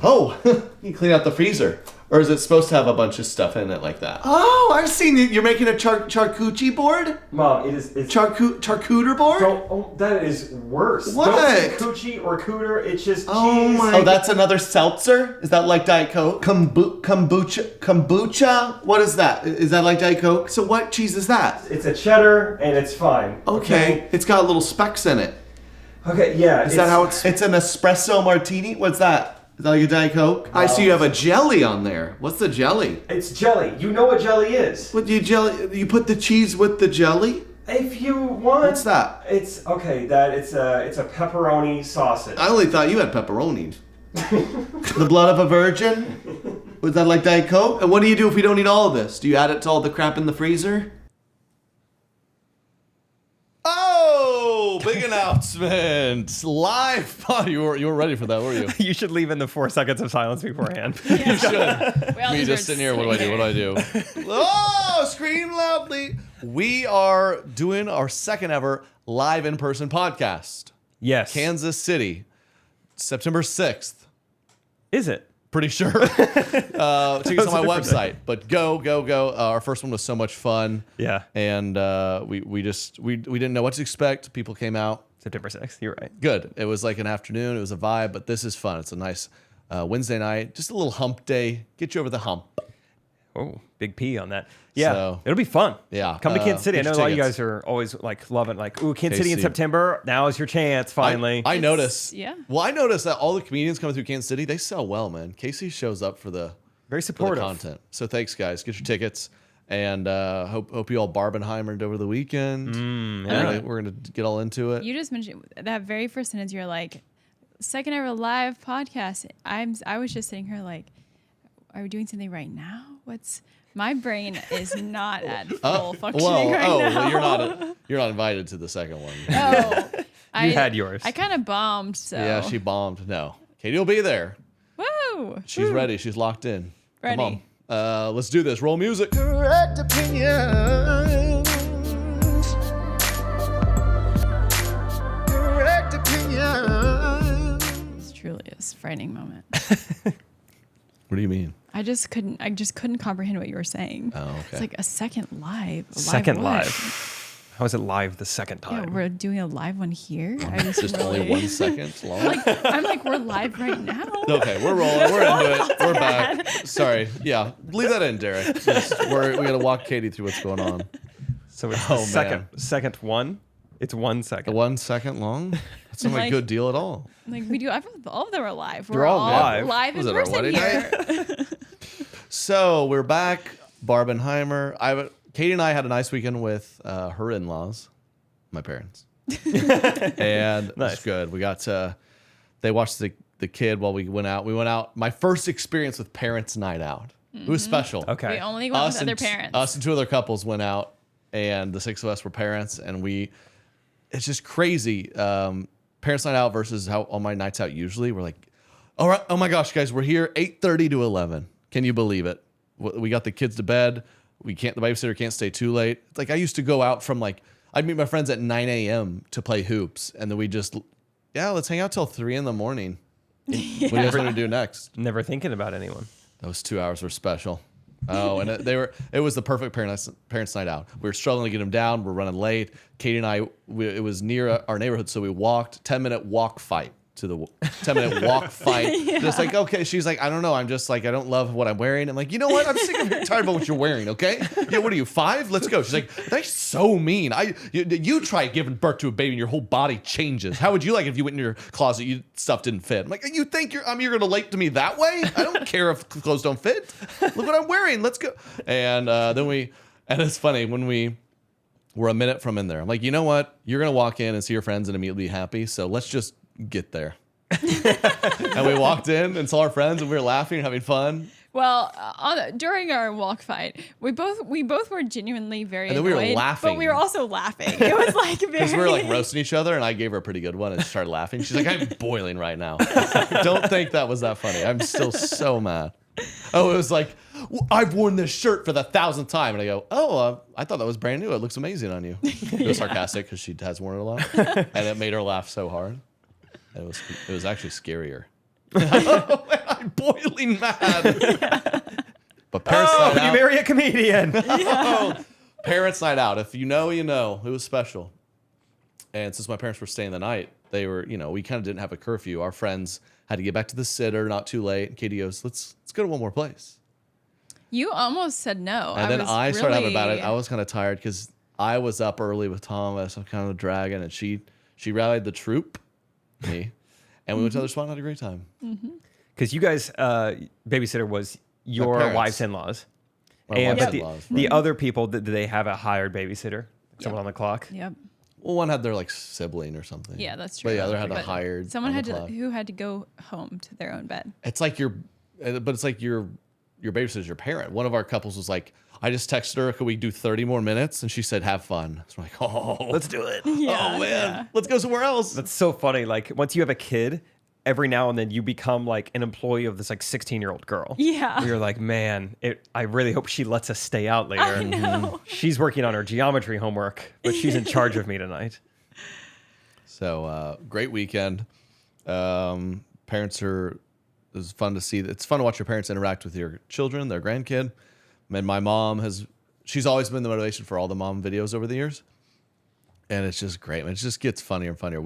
Oh, you clean out the freezer. Or is it supposed to have a bunch of stuff in it like that? Oh, I've seen it. You're making a charcuterie board? Mom, it's charcuterie board? That is worse. What? Don't say coochie or cooter. It's just cheese. Oh, that's another seltzer? Is that like Diet Coke? Kombucha? What is that? Is that like Diet Coke? So what cheese is that? It's a cheddar, and it's fine. Okay. It's got little specks in it. Okay, yeah. Is that how it's an espresso martini? What's that? Is that like a Diet Coke? I see you have a jelly on there. What's the jelly? It's jelly. You know what jelly is. What do you jelly? You put the cheese with the jelly? If you want. What's that? It's okay. It's a pepperoni sausage. I only thought you had pepperoni. The blood of a virgin? Was that like Diet Coke? And what do you do if we don't eat all of this? Do you add it to all the crap in the freezer? Oh, big announcement! Live. Oh, you were ready for that, were you? You should leave in the 4 seconds of silence beforehand. You should. Me just sitting here. What do I do? Oh, scream loudly! We are doing our second ever live in-person podcast. Yes. Kansas City, September 6th. Is it? Pretty sure. Tickets on my website. But go. Our first one was so much fun. Yeah. And we didn't know what to expect. People came out. September 6th. You're right. Good. It was like an afternoon. It was a vibe. But this is fun. It's a nice Wednesday night. Just a little hump day. Get you over the hump. Oh, big P on that. Yeah, So, it'll be fun. yeah, Come to Kansas City. I get know your a lot of you tickets. guys are always like loving like, ooh, Kansas City in KC. September. Now is your chance, finally. I noticed. Yeah. Well, I noticed that all the comedians coming through Kansas City, they sell well, man. Casey shows up for the Very for the supportive. content. So thanks, guys. Get your tickets. And hope you all Barbenheimered over the weekend. Yeah. We're gonna get all into it. You just mentioned that very first sentence. You're like, second ever live podcast. I was just sitting here like, are we doing something right now? My brain is not at full functioning right now. Well, you're not invited to the second one. Oh, You had yours. I kind of bombed. So Yeah, she bombed. No, Katie will be there. Woo! She's ready. She's locked in. Ready. Come on. Let's do this. Roll music. Correct opinions. Correct opinions. It's truly a frightening moment. What do you mean? I just couldn't comprehend what you were saying. Oh, okay. It's like a second live. Second what? live. How is it live the second Yeah, time? we're doing a live one here. It's just only 1 second long. I'm like, we're live right now. Okay, we're rolling. We're into it. We're back. Sorry. Yeah, leave that in, Derek. We got to walk Katie through what's going on. So it's Oh, the man. second one. It's 1 second. 1 second long? That's not a Like- good deal at all. Like we do. All of them are live. They're We're all live. live Was in it our person wedding here. So we're back. Barbenheimer. Katie and I had a nice weekend with her in-laws, my parents, and Nice. it's good. We got to. They watched the kid while we went out. We went out. My first experience with parents' night out. It was special. Okay. We only went with other parents. Us and 2 other couples went out, and the 6 of us were parents, and it's just crazy. Parents' night out versus how all my nights out usually. We're like, all right, oh my gosh, guys, we're here 8:30 to 11. Can you believe it? We got the kids to bed. The babysitter can't stay too late. It's like I used to go out from I'd meet my friends at 9 a.m. to play hoops, and then let's hang out till 3 in the morning. What do you guys want to do next? Never thinking about anyone. Those 2 hours were special. Oh, and it was the perfect parents' night out. We were struggling to get them down. We're running late. Katie and I, it was near our neighborhood, so we walked 10-minute walk fight to the 10-minute walk fight. Yeah. Just like, okay. She's like, I don't know. I'm just like, I don't love what I'm wearing. I'm like, you know what? I'm sick of tired of what you're wearing. Okay. Yeah. What are you, 5? Let's go. She's like, that's so mean. You try giving birth to a baby and your whole body changes. How would you like if you went in your closet, stuff didn't fit? I'm like, you think you're going to relate to me that way? I don't care if clothes don't fit. Look what I'm wearing. Let's go. And and it's funny when we're a minute from in there. I'm like, you know what? You're going to walk in and see your friends and immediately be happy. So let's just get there. And we walked in and saw our friends and we were laughing and having fun. Well, during our walk fight, we both were genuinely very And then we were annoyed, laughing. but we were also laughing. It was like very. Because we were like roasting each other and I gave her a pretty good one and she started laughing. She's like, I'm boiling right now. Don't think that was that funny. I'm still so mad. Oh, it was like, I've worn this shirt for the 1,000th time. And I go, I thought that was brand new. It looks amazing on you. It was sarcastic because she has worn it a lot. And it made her laugh so hard. It was actually scarier. I'm boiling mad. But parents Oh, night you out. marry a comedian. Parents night out. If you know, you know. It was special. And since my parents were staying the night, they were, we kind of didn't have a curfew. Our friends had to get back to the sitter, not too late. And Katie goes, let's go to one more place. You almost said no. And then I started having about it. really- I was kind of tired because I was up early with Thomas. I'm kind of dragging, and she rallied the troop, me, and we went to the other spot and had a great time. Because you guys, babysitter was your parents. wife's in-laws. My And wife's but in-laws, the right. other people, did they have a hired babysitter? Someone on the clock? Yep. Well, one had their like sibling or something. Yeah, that's true. But the other had a But hired. Someone on had the to clock. who had to go home to their own bed. It's like your babysitter's your parent. One of our couples was like, I just texted her, could we do 30 more minutes? And she said, have fun. So I'm like, oh, Let's do it. Yeah, oh man, yeah. let's go somewhere else. That's so funny. Like, once you have a kid, every now and then you become like an employee of this like 16-year-old girl. Yeah. You're like, man, I really hope she lets us stay out later. I know. She's working on her geometry homework, but she's in charge of me tonight. So great weekend. Parents are. It was fun to see. It's fun to watch your parents interact with your children, their grandkid. And my mom she's always been the motivation for all the mom videos over the years. And it's just great. It just gets funnier and funnier.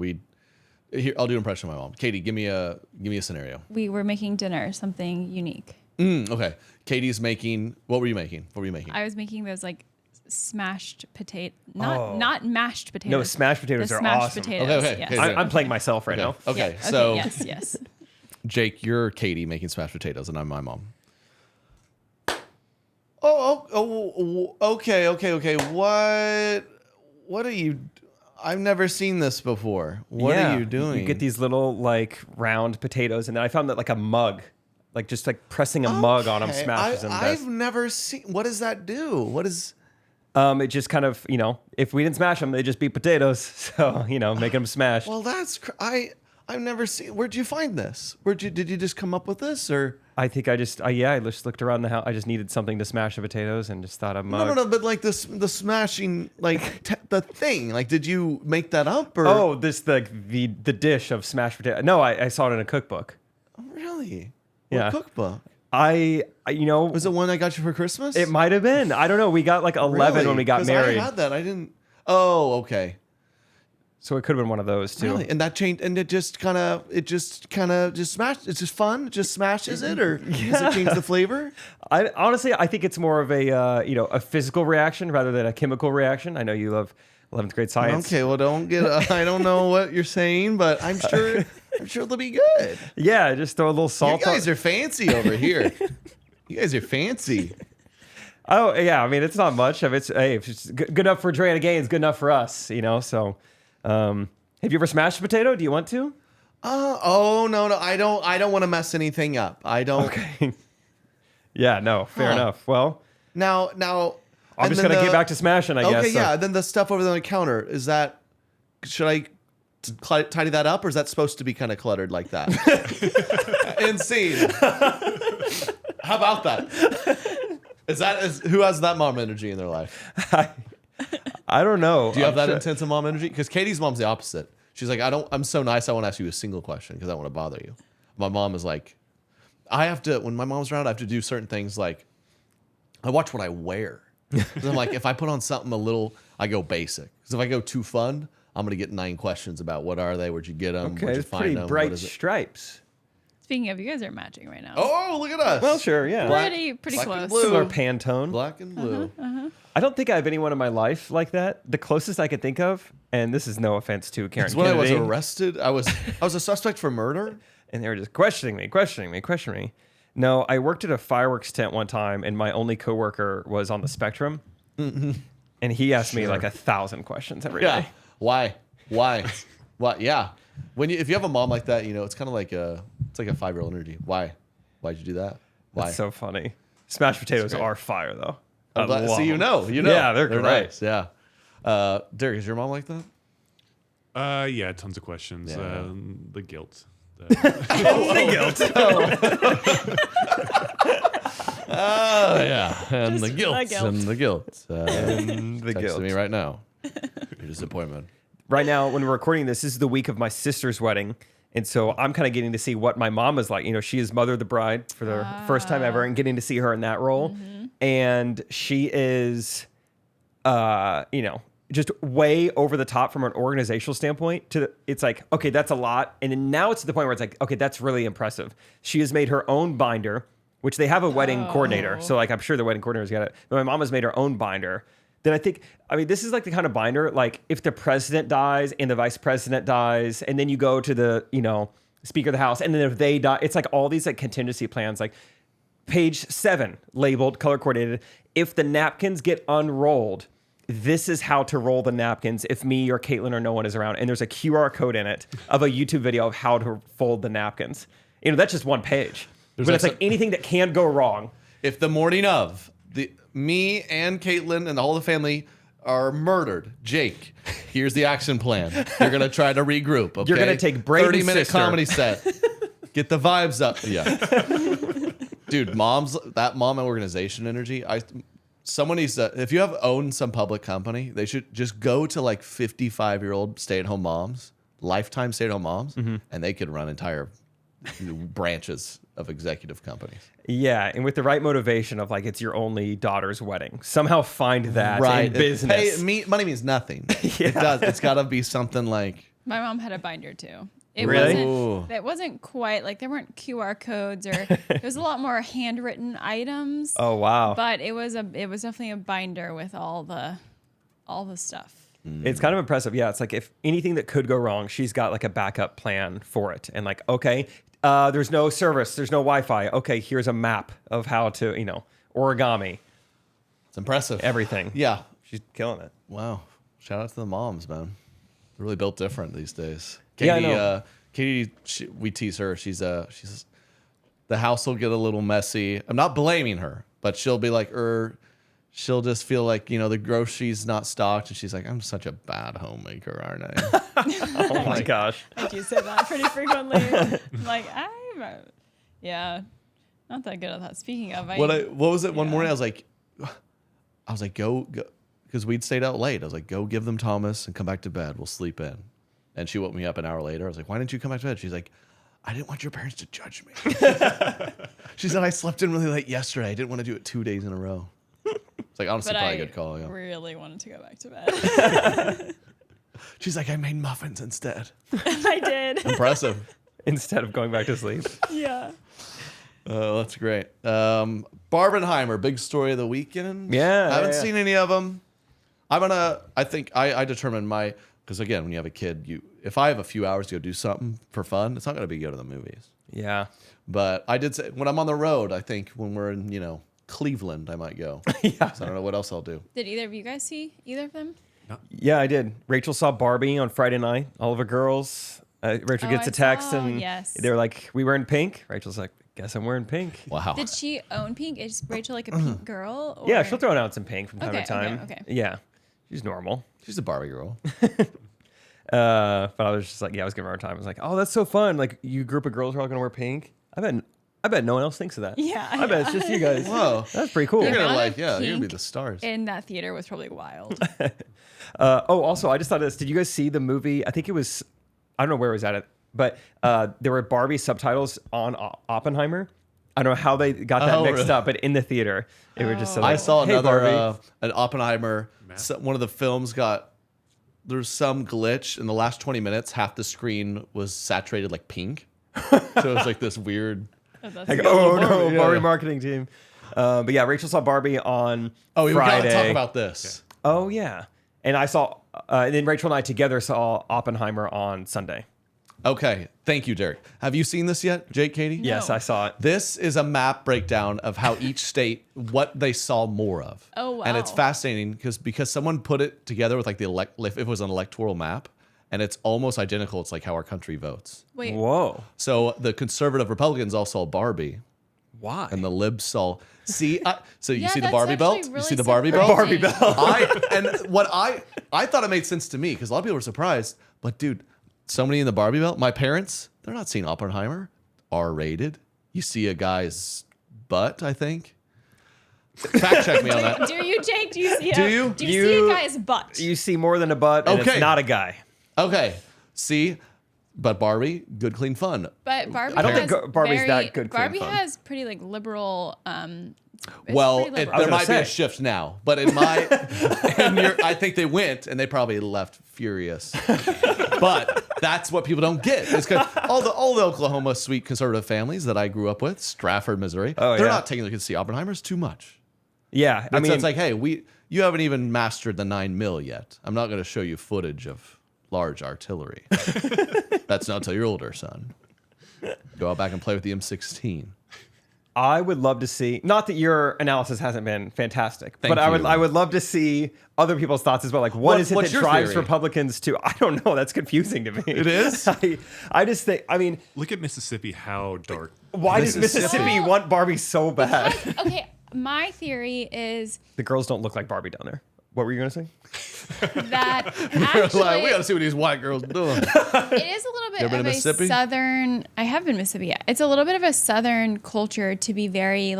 Here, I'll do an impression of my mom. Katie, give me a scenario. We were making dinner, something unique. Okay. Katie's making. What were you making? I was making those like smashed potato, Oh. not mashed potatoes. No, smashed potatoes The are smashed awesome. potatoes. Okay, yes. okay, I'm playing myself right now. Okay. Yeah, So yes. Jake, you're Katie making smashed potatoes, and I'm my mom. Okay. What are you? I've never seen this before. What are you doing? You get these little like round potatoes, and then I found that like a mug, like just like pressing a mug on them Okay, smashes them. I've never seen. What does that do? What is? It just kind of, if we didn't smash them, they'd just be potatoes. So, making them smash. Well, I've never seen. Where'd you find this? Did you just come up with this, or? I think I just looked around the house. I just needed something to smash the potatoes and just thought a mug. No. But like the smashing, like the thing. Like, did you make that up, or? Oh, the dish of smashed potato. No, I saw it in a cookbook. Really? Yeah. What cookbook? Was it one I got you for Christmas? it might have been. I don't know. We got like 11 Really? when we got 'Cause married. I had that. I didn't. Oh, okay. So it could have been one of those too. Really? And that changed, and it just kind of smashed. It's just fun. It just smashes it, or does it change the flavor? I honestly, I think it's more of a physical reaction rather than a chemical reaction. I know you love 11th grade science. Okay, well, don't get. I don't know what you're saying, but I'm sure they'll be good. Yeah, just throw a little You salt. guys are fancy over here. You guys are fancy. Oh yeah, I mean it's not much. If it's good enough for Trey and Gay, it's good enough for us. So, have you ever smashed a potato? Do you want to? Oh no, I don't want to mess anything up. I don't. Okay. Yeah, no, fair Huh. enough. Well, Now. I'm just gonna get back to smashing. I guess. Okay, yeah. Then the stuff over there on the counter, is that? Should I tidy that up, or is that supposed to be kind of cluttered like that? Insane. How about that? Who has that mom energy in their life? I don't know. Do you have that intense of mom energy? Because Katie's mom's the opposite. She's like, I'm so nice. I won't ask you a single question because I don't want to bother you. My mom is like, when my mom's around, I have to do certain things. Like, I watch what I wear. 'Cause I'm like, if I put on something a little, I go basic. Because if I go too fun, I'm gonna get 9 questions about what are they, where'd you get them, Okay, where'd you it's find pretty them, bright what is it? stripes. Speaking of, you guys are matching right now. Oh, look at us. Well, sure, yeah. pretty black close. and blue. Similar Pantone. Black and blue. I don't think I have anyone in my life like that. The closest I could think of, and this is no offense to Karen It's when I was Kennedy, arrested. I was a suspect for murder. and they were just questioning me. No, I worked at a fireworks tent one time, and my only coworker was on the spectrum, and he asked me like 1,000 questions every day. Yeah. Why? What? Yeah. If you have a mom like that, it's kind of like it's like a 5-year-old energy. Why'd you do that? Why? That's so funny. Smashed potatoes great. are fire, though. I'm glad- love see, them. Yeah, they're great. nice. Yeah. Derek, is your mom like that? Yeah, tons of questions. Yeah. The guilt. The guilt. Oh yeah, and Just the guilt, the guilt. and the guilt, And the texting guilt. me right now. Your disappointment. Right now, when we're recording this is the week of my sister's wedding, And so I'm kind of getting to see what my mom is like. You know, she is Mother of the Bride for the first time ever, and getting to see her in that role. And she is, you know, just way over the top from an organizational standpoint. It's like, okay, that's a lot. And then now it's to the point where it's like, okay, that's really impressive. She has made her own binder, which they have a wedding coordinator. So like, I'm sure the wedding coordinator's got it. But my mom has made her own binder. Then I think, I mean, this is like the kind of binder, like if the president dies and the vice president dies, and then you go to the, you know, Speaker of the House, and then if they die, it's like all these like contingency plans, like page 7, labeled, color coordinated. If the napkins get unrolled, this is how to roll the napkins if me or Caitlin or no one is around. And there's a QR code in it of a YouTube video of how to fold the napkins. You know, that's just one page. But it's like anything that can go wrong. If the morning of me and Caitlin and all the family are murdered, Jake, here's the action plan. You're gonna try to regroup. Okay? You're gonna take Braden's 30-minute sister. comedy set. Get the vibes up. Yeah, dude, that mom organization energy. Someone needs to. If you have owned some public company, they should just go to like 55-year-old stay-at-home moms, lifetime stay-at-home moms, and they could run entire branches of executive companies. Yeah, and with the right motivation of like it's your only daughter's wedding, somehow find that in business. Money means nothing. It does. It's got to be something like. My mom had a binder too. It Really? wasn't quite like there weren't QR codes or it was a lot more handwritten items. Oh wow! But it was definitely a binder with all the stuff. It's kind of impressive. Yeah, it's like if anything that could go wrong, she's got like a backup plan for it. And like, okay, there's no service, there's no Wi-Fi. Okay, here's a map of how to, you know, origami. It's impressive. Everything. Yeah. She's killing it. Wow. Shout out to the moms, man. They're really built different these days. Yeah, Katie, I know. Katie, we tease her. She's the house will get a little messy. I'm not blaming her, but she'll be like, she'll just feel like, you know, the groceries not stocked. And she's like, I'm such a bad homemaker, aren't I? Oh my gosh. I do say that pretty frequently. Like, yeah, not that good at that. Speaking of, What was it one morning? I was like, go, because we'd stayed out late. I was like, go give them Thomas and come back to bed. We'll sleep in. And she woke me up an hour later. I was like, why didn't you come back to bed? She's like, I didn't want your parents to judge me. She said, I slept in really late yesterday. I didn't want to do it 2 days in a row. It's like, honestly, probably a good call. Yeah. Really wanted to go back to bed. She's like, I made muffins instead. I did. Impressive. Instead of going back to sleep. Yeah. That's great. Barbenheimer, big story of the weekend. Yeah. I haven't seen any of them. I think I determined because again, when you have a kid, if I have a few hours to go do something for fun, it's not going to be go to the movies. Yeah. But I did say, when I'm on the road, I think when we're in, you know, Cleveland, I might go. Yeah. So I don't know what else I'll do. Did either of you guys see either of them? Yeah, I did. Rachel saw Barbie on Friday night. All of her girls. Rachel gets I a text saw, and yes. they were like, we wearing pink? Rachel's like, guess I'm wearing pink. Wow. Did she own pink? Is Rachel like a pink girl? Or? Yeah, she'll throw out some pink from time to Okay, time. okay. Yeah, she's normal. She's a Barbie girl. But I was just like, yeah, I was giving her a hard time. I was like, oh, that's so fun. Like, you group of girls are all going to wear pink. I bet no one else thinks of that. Yeah. I bet it's just you guys. Whoa. That's pretty cool. You're The gonna amount like, of yeah, you're gonna be pink the stars. in that theater was probably wild. Also, I just thought of this. Did you guys see the movie? I think it was, I don't know where it was at, but there were Barbie subtitles on Oppenheimer. I don't know how they got that mixed really? up, but in the theater, they were just so I like, saw hey, another Barbie. an Oppenheimer. One of the films there's some glitch in the last 20 minutes. Half the screen was saturated like pink, so it was like this weird. That's Like, good. oh no, Barbie, yeah. Barbie marketing team. But yeah, Rachel saw Barbie on Oh, we Friday. gotta talk about this. Oh yeah, and I saw, and then Rachel and I together saw Oppenheimer on Sunday. Okay, thank you, Derek. Have you seen this yet, Jake, Katie? Yes, I saw it. This is a map breakdown of how each state, what they saw more of. Oh, wow. And it's fascinating because someone put it together with like if it was an electoral map, and it's almost identical. It's like how our country votes. Wait, Whoa, So the conservative Republicans all saw Barbie, why? and the libs saw. See, so you Yeah, see the that's Barbie actually belt? You really see the Barbie belt? surprising. I thought it made sense to me because a lot of people were surprised. But dude, somebody in the Barbie belt, my parents, they're not seeing Oppenheimer, R-rated. You see a guy's butt, I think. Fact check me on that. do you, Jake? Do you see? Do you? Do you see a guy's butt? You see more than a butt, and Okay. it's not a guy. Okay, see, But Barbie, good, clean fun. But Barbie I don't has think Barbie's that good, clean Barbie fun. has pretty like liberal. Well, pretty liberal. there gonna might be a say. shift now, but in my, I think they went and they probably left furious. But that's what people don't get. It's 'cause all the Oklahoma sweet conservative families that I grew up with, Stratford, Missouri, Oh, they're yeah. not taking their kids to see Oppenheimer. It's too much. Yeah, I mean, It's like, hey, you haven't even mastered the 9mm yet. I'm not going to show you footage of large artillery. That's not until you're older, son. Go out back and play with the M16. I would love to see. Not that your analysis hasn't been fantastic, Thank but I you. would love to see other people's thoughts as well. Like, What's is it that your drives theory? Republicans to? I don't know. That's confusing to me. It is? I just think. I mean, Look at Mississippi, how dark. why does Mississippi want Barbie so bad? Okay, my theory is The girls don't look like Barbie down there. What were you gonna say? that Like, we got actually to see what these white girls doing. it is a little bit You ever been of to a Mississippi? southern. I have been to Mississippi. Yeah. It's a little bit of a southern culture to be very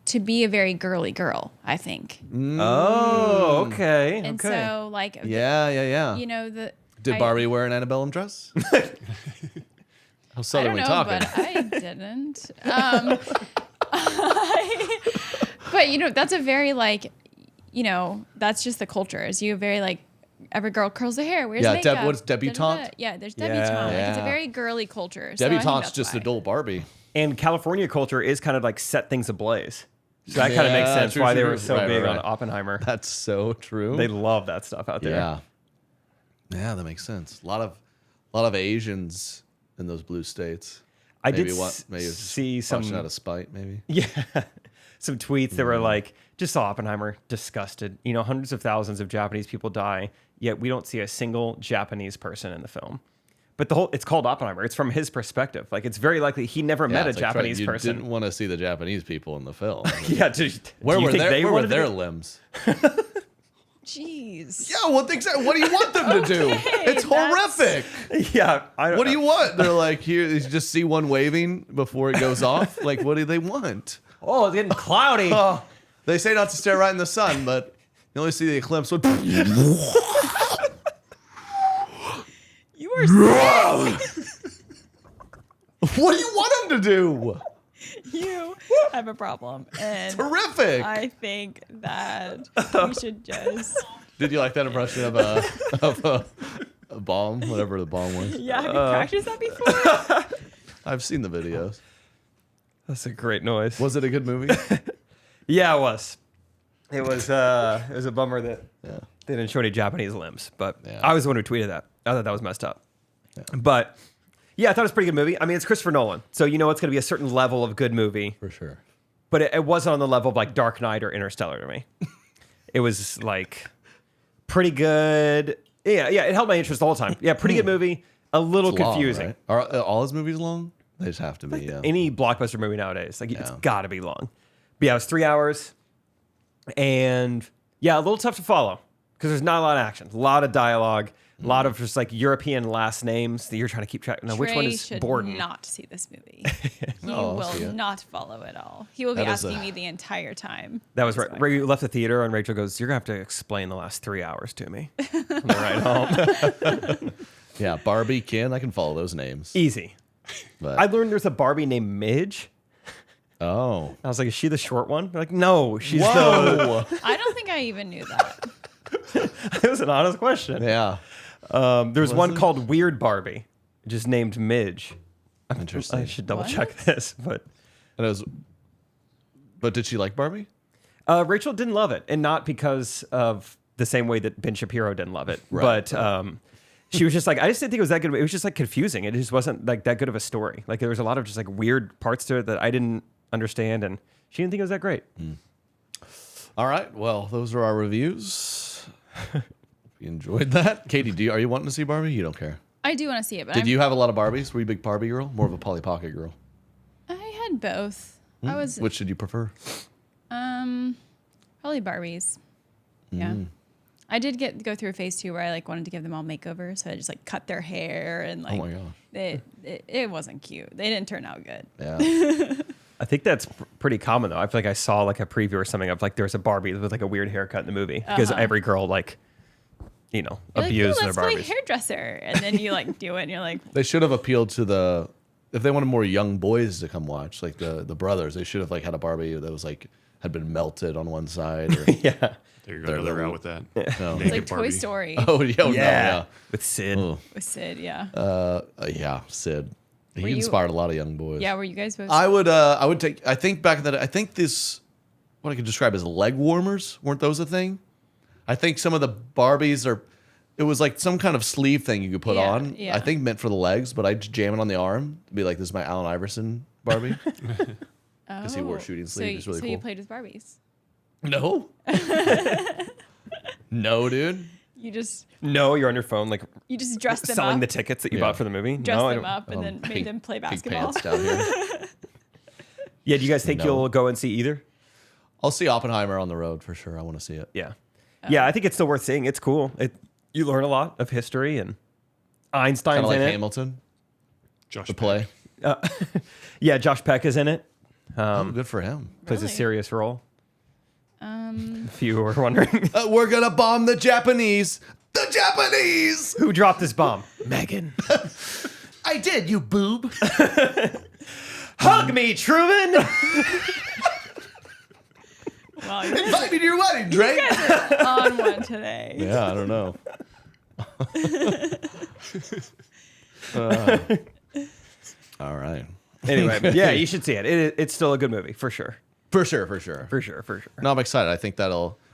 to be a very girly girl. I think, Oh, okay. and okay. so like Yeah. you know the. Did I- Barbie wear an antebellum dress? How I southern don't we know, talking? but I didn't. But you know, that's a very that's just the culture. Is you very every girl curls their hair, wears Yeah, makeup. what's debutante? Da-da-da. Yeah, there's debutante. Like, it's a Yeah. very girly culture. So I think Debutante's that's just why. adult Barbie. And California culture is kind of like set things ablaze. So that kind of makes Yeah, sense true, why true, they were true. so Right, big right, on right. Oppenheimer. That's so true. They love that stuff out there. Yeah, that makes sense. A lot of Asians in those blue states. I Maybe did maybe it's just see some watching out of spite, maybe. Yeah. Some tweets that were like, just saw Oppenheimer, disgusted. You know, hundreds of thousands of Japanese people die, yet we don't see a single Japanese person in the film. But it's called Oppenheimer. It's from his perspective. Like, it's very likely he never met a it's like, Trey, Japanese you person. didn't want to see the Japanese people in the film. Yeah. Where were they wanted their to- limbs? Jeez. Yeah, what do you want them to do? It's that's- horrific. Yeah. I don't What do know. you want? They're like, here, you just see one waving before it goes off. Like, what do they want? Oh, it's getting cloudy. Oh, they say not to stare right in the sun, but you only see the eclipse. What You are sick. What do you want them to do? You have a problem. And Horrific. I think that we should just. Did you like that impression of a bomb, whatever the bomb was? Yeah, have you practiced that before? I've seen the videos. That's a great noise. Was it a good movie? Yeah, it was. It was a bummer that Yeah. they didn't show any Japanese limbs, but Yeah. I was the one who tweeted that. I thought that was messed up. But yeah, I thought it was a pretty good movie. I mean, it's Christopher Nolan, so you know it's going to be a certain level of good movie, For sure. but it wasn't on the level of like Dark Knight or Interstellar to me. It was like pretty good. Yeah, it held my interest the whole time. Yeah, pretty good movie. A little It's long, confusing. right? Are all his movies long? They just have to be, yeah. Any blockbuster movie nowadays, like it's Yeah. got to be long. But yeah, it was 3 hours, and yeah, a little tough to follow because there's not a lot of action, a lot of dialogue, a lot of just like European last names that you're trying to keep track. Now, which one Trey is should Borden? not see this movie. He No, I'll see will it. not follow it all. He will be That is asking a- me the entire time. That was That's right. why. Ray left the theater, and Rachel goes, "You're gonna have to explain the last 3 hours to me on the ride home." Yeah, Barbie, Ken, I can follow those names. Easy. But, I learned there's a Barbie named Midge. oh. I was like, "Is she the short one?" They're like, "No, she's Whoa. I don't think I even knew that. the." It was an honest question. Yeah. There's one it? called Weird Barbie, just named Midge. Interesting. I should double What? check this, but But did she like Barbie? Rachel didn't love it, and not because of the same way that Ben Shapiro didn't love it, Right, but she was just like, I just didn't think it was that good. It was just like confusing. It just wasn't like that good of a story. Like there was a lot of just like weird parts to it that I didn't understand, and she didn't think it was that great. All right. Well, those are our reviews. You enjoyed that? Katie, are you wanting to see Barbie? You don't care. I do want to see it, but Did you have a lot of Barbies? Were you a big Barbie girl? More of a Polly Pocket girl? I had both. I was Which did you prefer? probably Barbies. Yeah. I did go through a phase 2 where I like wanted to give them all makeovers, so I just like cut their hair and like Oh my gosh. it wasn't cute. They didn't turn out good. Yeah. I think that's pretty common though. I feel like I saw like a preview or something of like there's a Barbie with like a weird haircut in the movie because every girl like You're abuse like, their let's go to Barbies. hairdresser, and then you like do it, and you're like, They should have appealed to if they wanted more young boys to come watch, like the brothers. They should have like had a Barbie that was like had been melted on one side. Or, Yeah. There you go. Another route with that. no. it's Naked like Toy Barbie. Story Oh yeah, no, yeah. With Sid. Oh. with Sid. Yeah. Yeah, Sid. He Were you- inspired a lot of young boys. Yeah. Were you guys both? I would take. I think back in that. I think this, what I could describe as leg warmers, weren't those a thing? I think some of the Barbies are. It was like some kind of sleeve thing you could put Yeah, on. yeah. I think meant for the legs, but I'd jam it on the arm to be like, "This is my Allen Iverson Barbie." Because he wore shooting sleeves. It's really so cool. you played with Barbies. No. No, dude. You just No, you're on your phone, like dressed them selling up, the tickets that you Yeah. bought for the movie. dressed No, I them don't. up, and then made them play Pink basketball. pants down here. Yeah, do you guys think No. you'll go and see either? I'll see Oppenheimer on the road for sure. I want to see it. Yeah. Yeah, I think it's still worth seeing. It's cool. You learn a lot of history, and Einstein's Kind of like in it. Hamilton, Josh the Peck. play. Yeah, Josh Peck is in it. Good for him. Plays a Really? serious role. If you were wondering. We're gonna bomb the Japanese. The Japanese. Who dropped this bomb? Megan. I did, you boob. Hug me, Truman! Wow, you're Invite me to your wedding, Trey. on one today. Yeah, I don't know. All right. Anyway, but yeah, you should see it. It's still a good movie, for sure. For sure, for sure. For sure, for sure. No, I'm excited. I think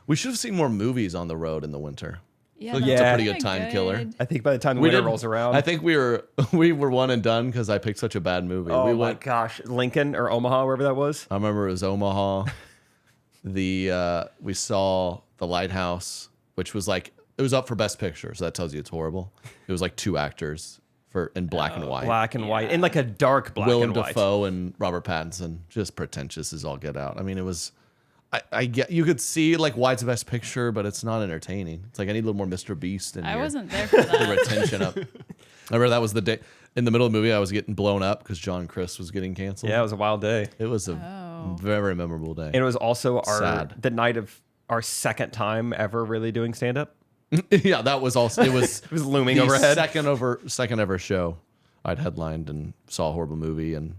we should have seen more movies on the road in the winter. Yeah, Like, that's it's a Yeah. pretty good time killer. I think by the time the winter rolls around. I think we were one and done because I picked such a bad movie. oh we my went. gosh. Lincoln or Omaha, wherever that was. I remember it was Omaha. We saw The Lighthouse, which was like it was up for Best Picture, so that tells you it's horrible. It was like two actors in black and white. Black and white. In like a dark black Willem and white. Dafoe and Robert Pattinson, just pretentious as all get out. I mean, it was. I get you could see like why it's the Best Picture, but it's not entertaining. It's like I need a little more Mr. Beast in I here. wasn't there for The that. retention up. I remember that was the day in the middle of the movie. I was getting blown up because John Chris was getting canceled. Yeah, it was a wild day. It was a very memorable day. And it was also Sad. the night of our second time ever really doing stand up. Yeah, that was also it was It was looming the overhead. second ever show I'd headlined and saw a horrible movie, and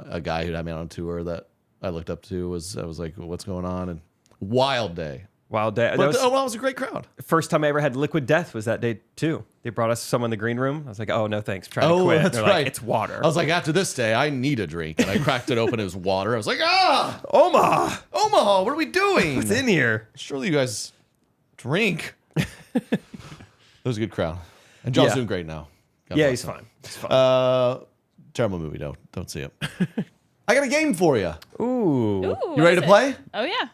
a guy who had me on tour that I looked up to I was like, what's going on? And wild day. Wild day. That But was it was a great crowd. the first time I ever had liquid death was that day too. They brought us someone in the green room. I was like, oh no thanks, trying to quit. That's They're right. like, it's water. I was like, after this day, I need a drink, and I cracked it open. It was water. I was like, Omaha, Omaha, what are we doing? what's in here? Surely you guys drink. It was a good crowd, and John's Yeah. doing great now. God Yeah, bless he's him. fine. He's fine. Terrible movie. Don't see it. I got a game for you. Ooh. Ooh, You ready to what is play? it? Oh yeah.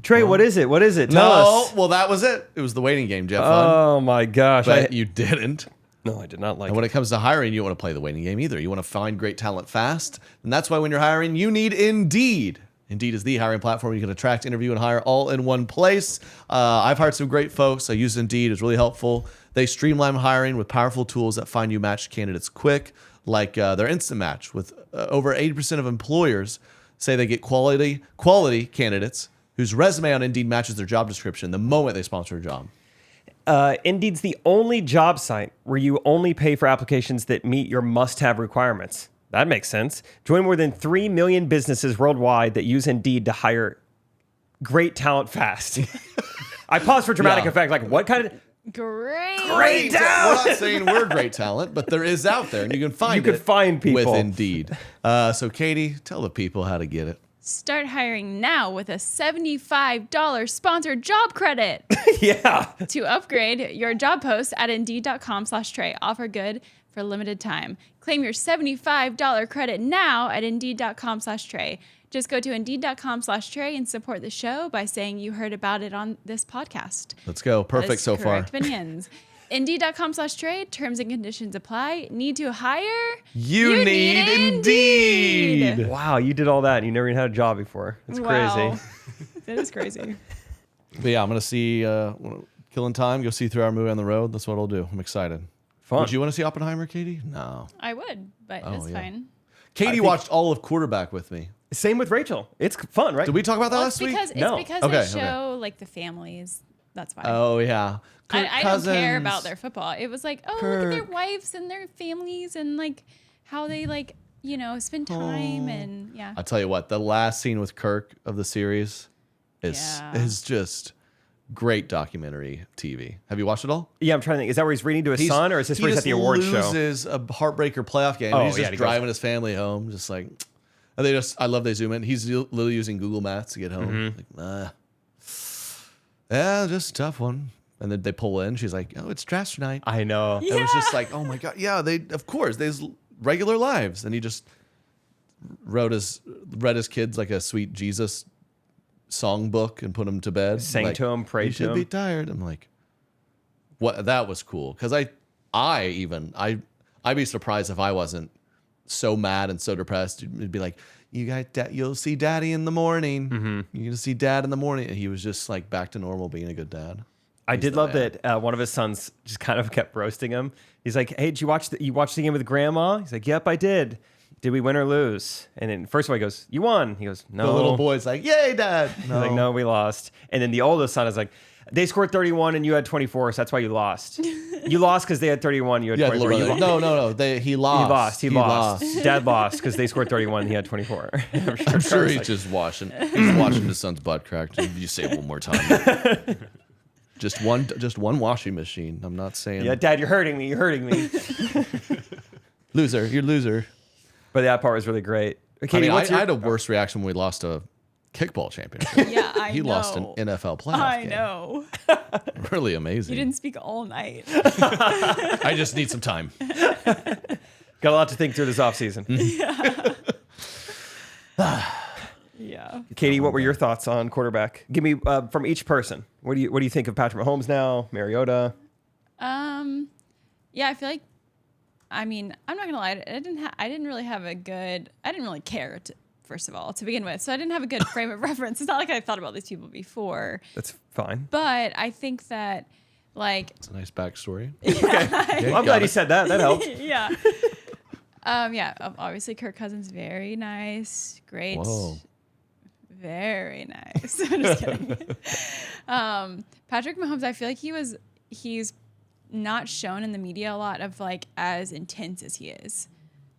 Trey, what is it? What is it? Tell No, us. well, that was it. It was the waiting game, Jeff. Fun. Oh my gosh. But you didn't. No, I did not like And it. when it comes to hiring, you don't want to play the waiting game either. You want to find great talent fast. And that's why when you're hiring, you need Indeed. Indeed is the hiring platform you can attract, interview, and hire all in one place. I've hired some great folks. I use Indeed. It's really helpful. They streamline hiring with powerful tools that find you matched candidates quick, like their Instant Match. With over 80% of employers say they get quality candidates whose resume on Indeed matches their job description the moment they sponsor a job. Indeed's the only job site where you only pay for applications that meet your must-have requirements. That makes sense. Join more than 3 million businesses worldwide that use Indeed to hire great talent fast. I paused for dramatic Yeah. effect. Like, what kind of... Great. Great We're talent! not saying we're great talent, but there is out there, and you can find You can it find people. with Indeed. So, Katie, tell the people how to get it. Start hiring now with a $75 sponsored job credit Yeah. to upgrade your job post at Indeed.com/Trey. Offer good for limited time. Claim your $75 credit now at Indeed.com/Trey. Just go to Indeed.com/Trey and support the show by saying you heard about it on this podcast. Let's go. That Perfect is so far. correct opinions. Indeed.com/Trey. Terms and conditions apply. Need to hire? You need Indeed. Wow, you did all that and you never even had a job before. That's Wow. crazy. That is crazy. But yeah, I'm going to see Killing Time, go see through our movie on the road. That's what I'll do. I'm excited. Fun. Would you want to see Oppenheimer, Katie? No. I would, but Oh, it's yeah. fine. Katie watched all of Quarterback with me. Same with Rachel. It's fun, right? Did we talk about that Well, last week? it's No. because Okay, they show like the families That's fine. Oh yeah. Kirk I don't care Cousins. about their football. It was like, oh, look at their wives and their families and like how they like, spend time and yeah. I'll tell you what, the last scene with Kirk of the series is just great documentary TV. Have you watched it all? Yeah, I'm trying to think. Is that where he's reading to his son, or is this where he's at the awards show? He loses a heartbreaker playoff game. Oh, And he's yeah, just he driving his family home, just like. And I love they zoom in. He's literally using Google Maps to get home. Like, yeah, just a tough one. And then they pull in. She's like, "Oh, it's trash night." I know. It was just like, oh my god, yeah. Of course, there's regular lives, and he just read his kids like a sweet Jesus songbook and put them to bed. Sang like, to him, prayed you to should him. be tired. I'm like, what? That was cool because I'd be surprised if I wasn't so mad and so depressed. It'd be like, you'll see Daddy in the morning. You're gonna see Dad in the morning. And he was just like back to normal, being a good dad. I did the love man. that one of his sons just kind of kept roasting him. He's like, "Hey, did you watch the game with Grandma?" He's like, "Yep, I did. Did we win or lose?" And then first of all, he goes, "You won." He goes, "No." The little boy's like, "Yay, Dad!" He's like, "No, we lost." And then the oldest son is like, "They scored 31 and you had 24, so that's why you lost. You lost because they had 31, you had Yeah, 24. little You brother. lost. No. He lost. He lost. Dad lost because they scored 31. He had 24. I'm I'm sure Charles he's like, just watching. He's watching his son's butt crack. You say it one more time. Just one washing machine. I'm not saying. "Yeah, Dad, you're hurting me. You're hurting me." Loser. You're loser. But that part was really great. I Katie, mean, what's I your... had a worse reaction when we lost a kickball championship. Yeah, I He know. lost an NFL playoff I game. know. Really amazing. You didn't speak all night. I just need some time. Got a lot to think through this offseason. Yeah. Katie, what were your thoughts on quarterback? Give me from each person. What do you think of Patrick Mahomes now? Mariota? Yeah, I feel like, I mean, I'm not gonna lie, I didn't really care first of all, to begin with. So I didn't have a good frame of reference. It's not like I thought about these people before. That's fine. But I think that, like, It's a nice backstory. Well, I'm glad you said that. That helped. yeah. Obviously Kirk Cousins, very nice. Great. Whoa. Very nice. I'm just kidding. Patrick Mahomes, I feel like he's not shown in the media a lot of like as intense as he is.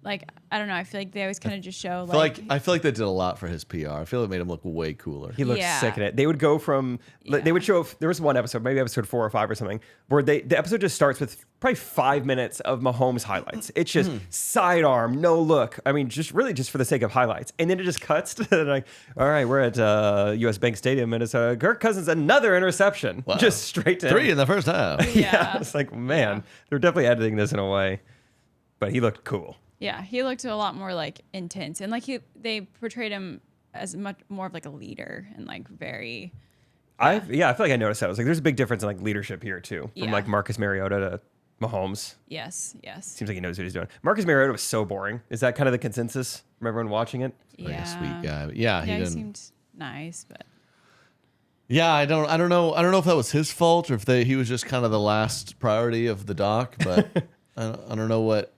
Like, I don't know. I feel like they always kind of just show I feel like they did a lot for his PR. I feel it made him look way cooler. He looked Yeah. sick in it. They would go from they would show there was one episode, maybe episode 4 or 5 or something, where the episode just starts with probably 5 minutes of Mahomes highlights. It's just sidearm, no look. I mean, just really just for the sake of highlights. And then it just cuts to like, all right, we're at US Bank Stadium and it's Kirk Cousins another interception. Wow. Just straight to 3 him. in the first half. Yeah. It's like, man, they're definitely editing this in a way. But he looked cool. Yeah, he looked a lot more like intense, and like they portrayed him as much more of like a leader and like very. I feel like I noticed that. I was like, there's a big difference in like leadership here too, from Yeah. like Marcus Mariota to Mahomes. Yes. Seems like he knows what he's doing. Marcus Mariota was so boring. Is that kind of the consensus from everyone watching it? Like Yeah. a sweet guy. Yeah, he Yeah, he didn't. seemed nice, but Yeah, I don't know if that was his fault or if he was just kind of the last priority of the doc, but I don't know what.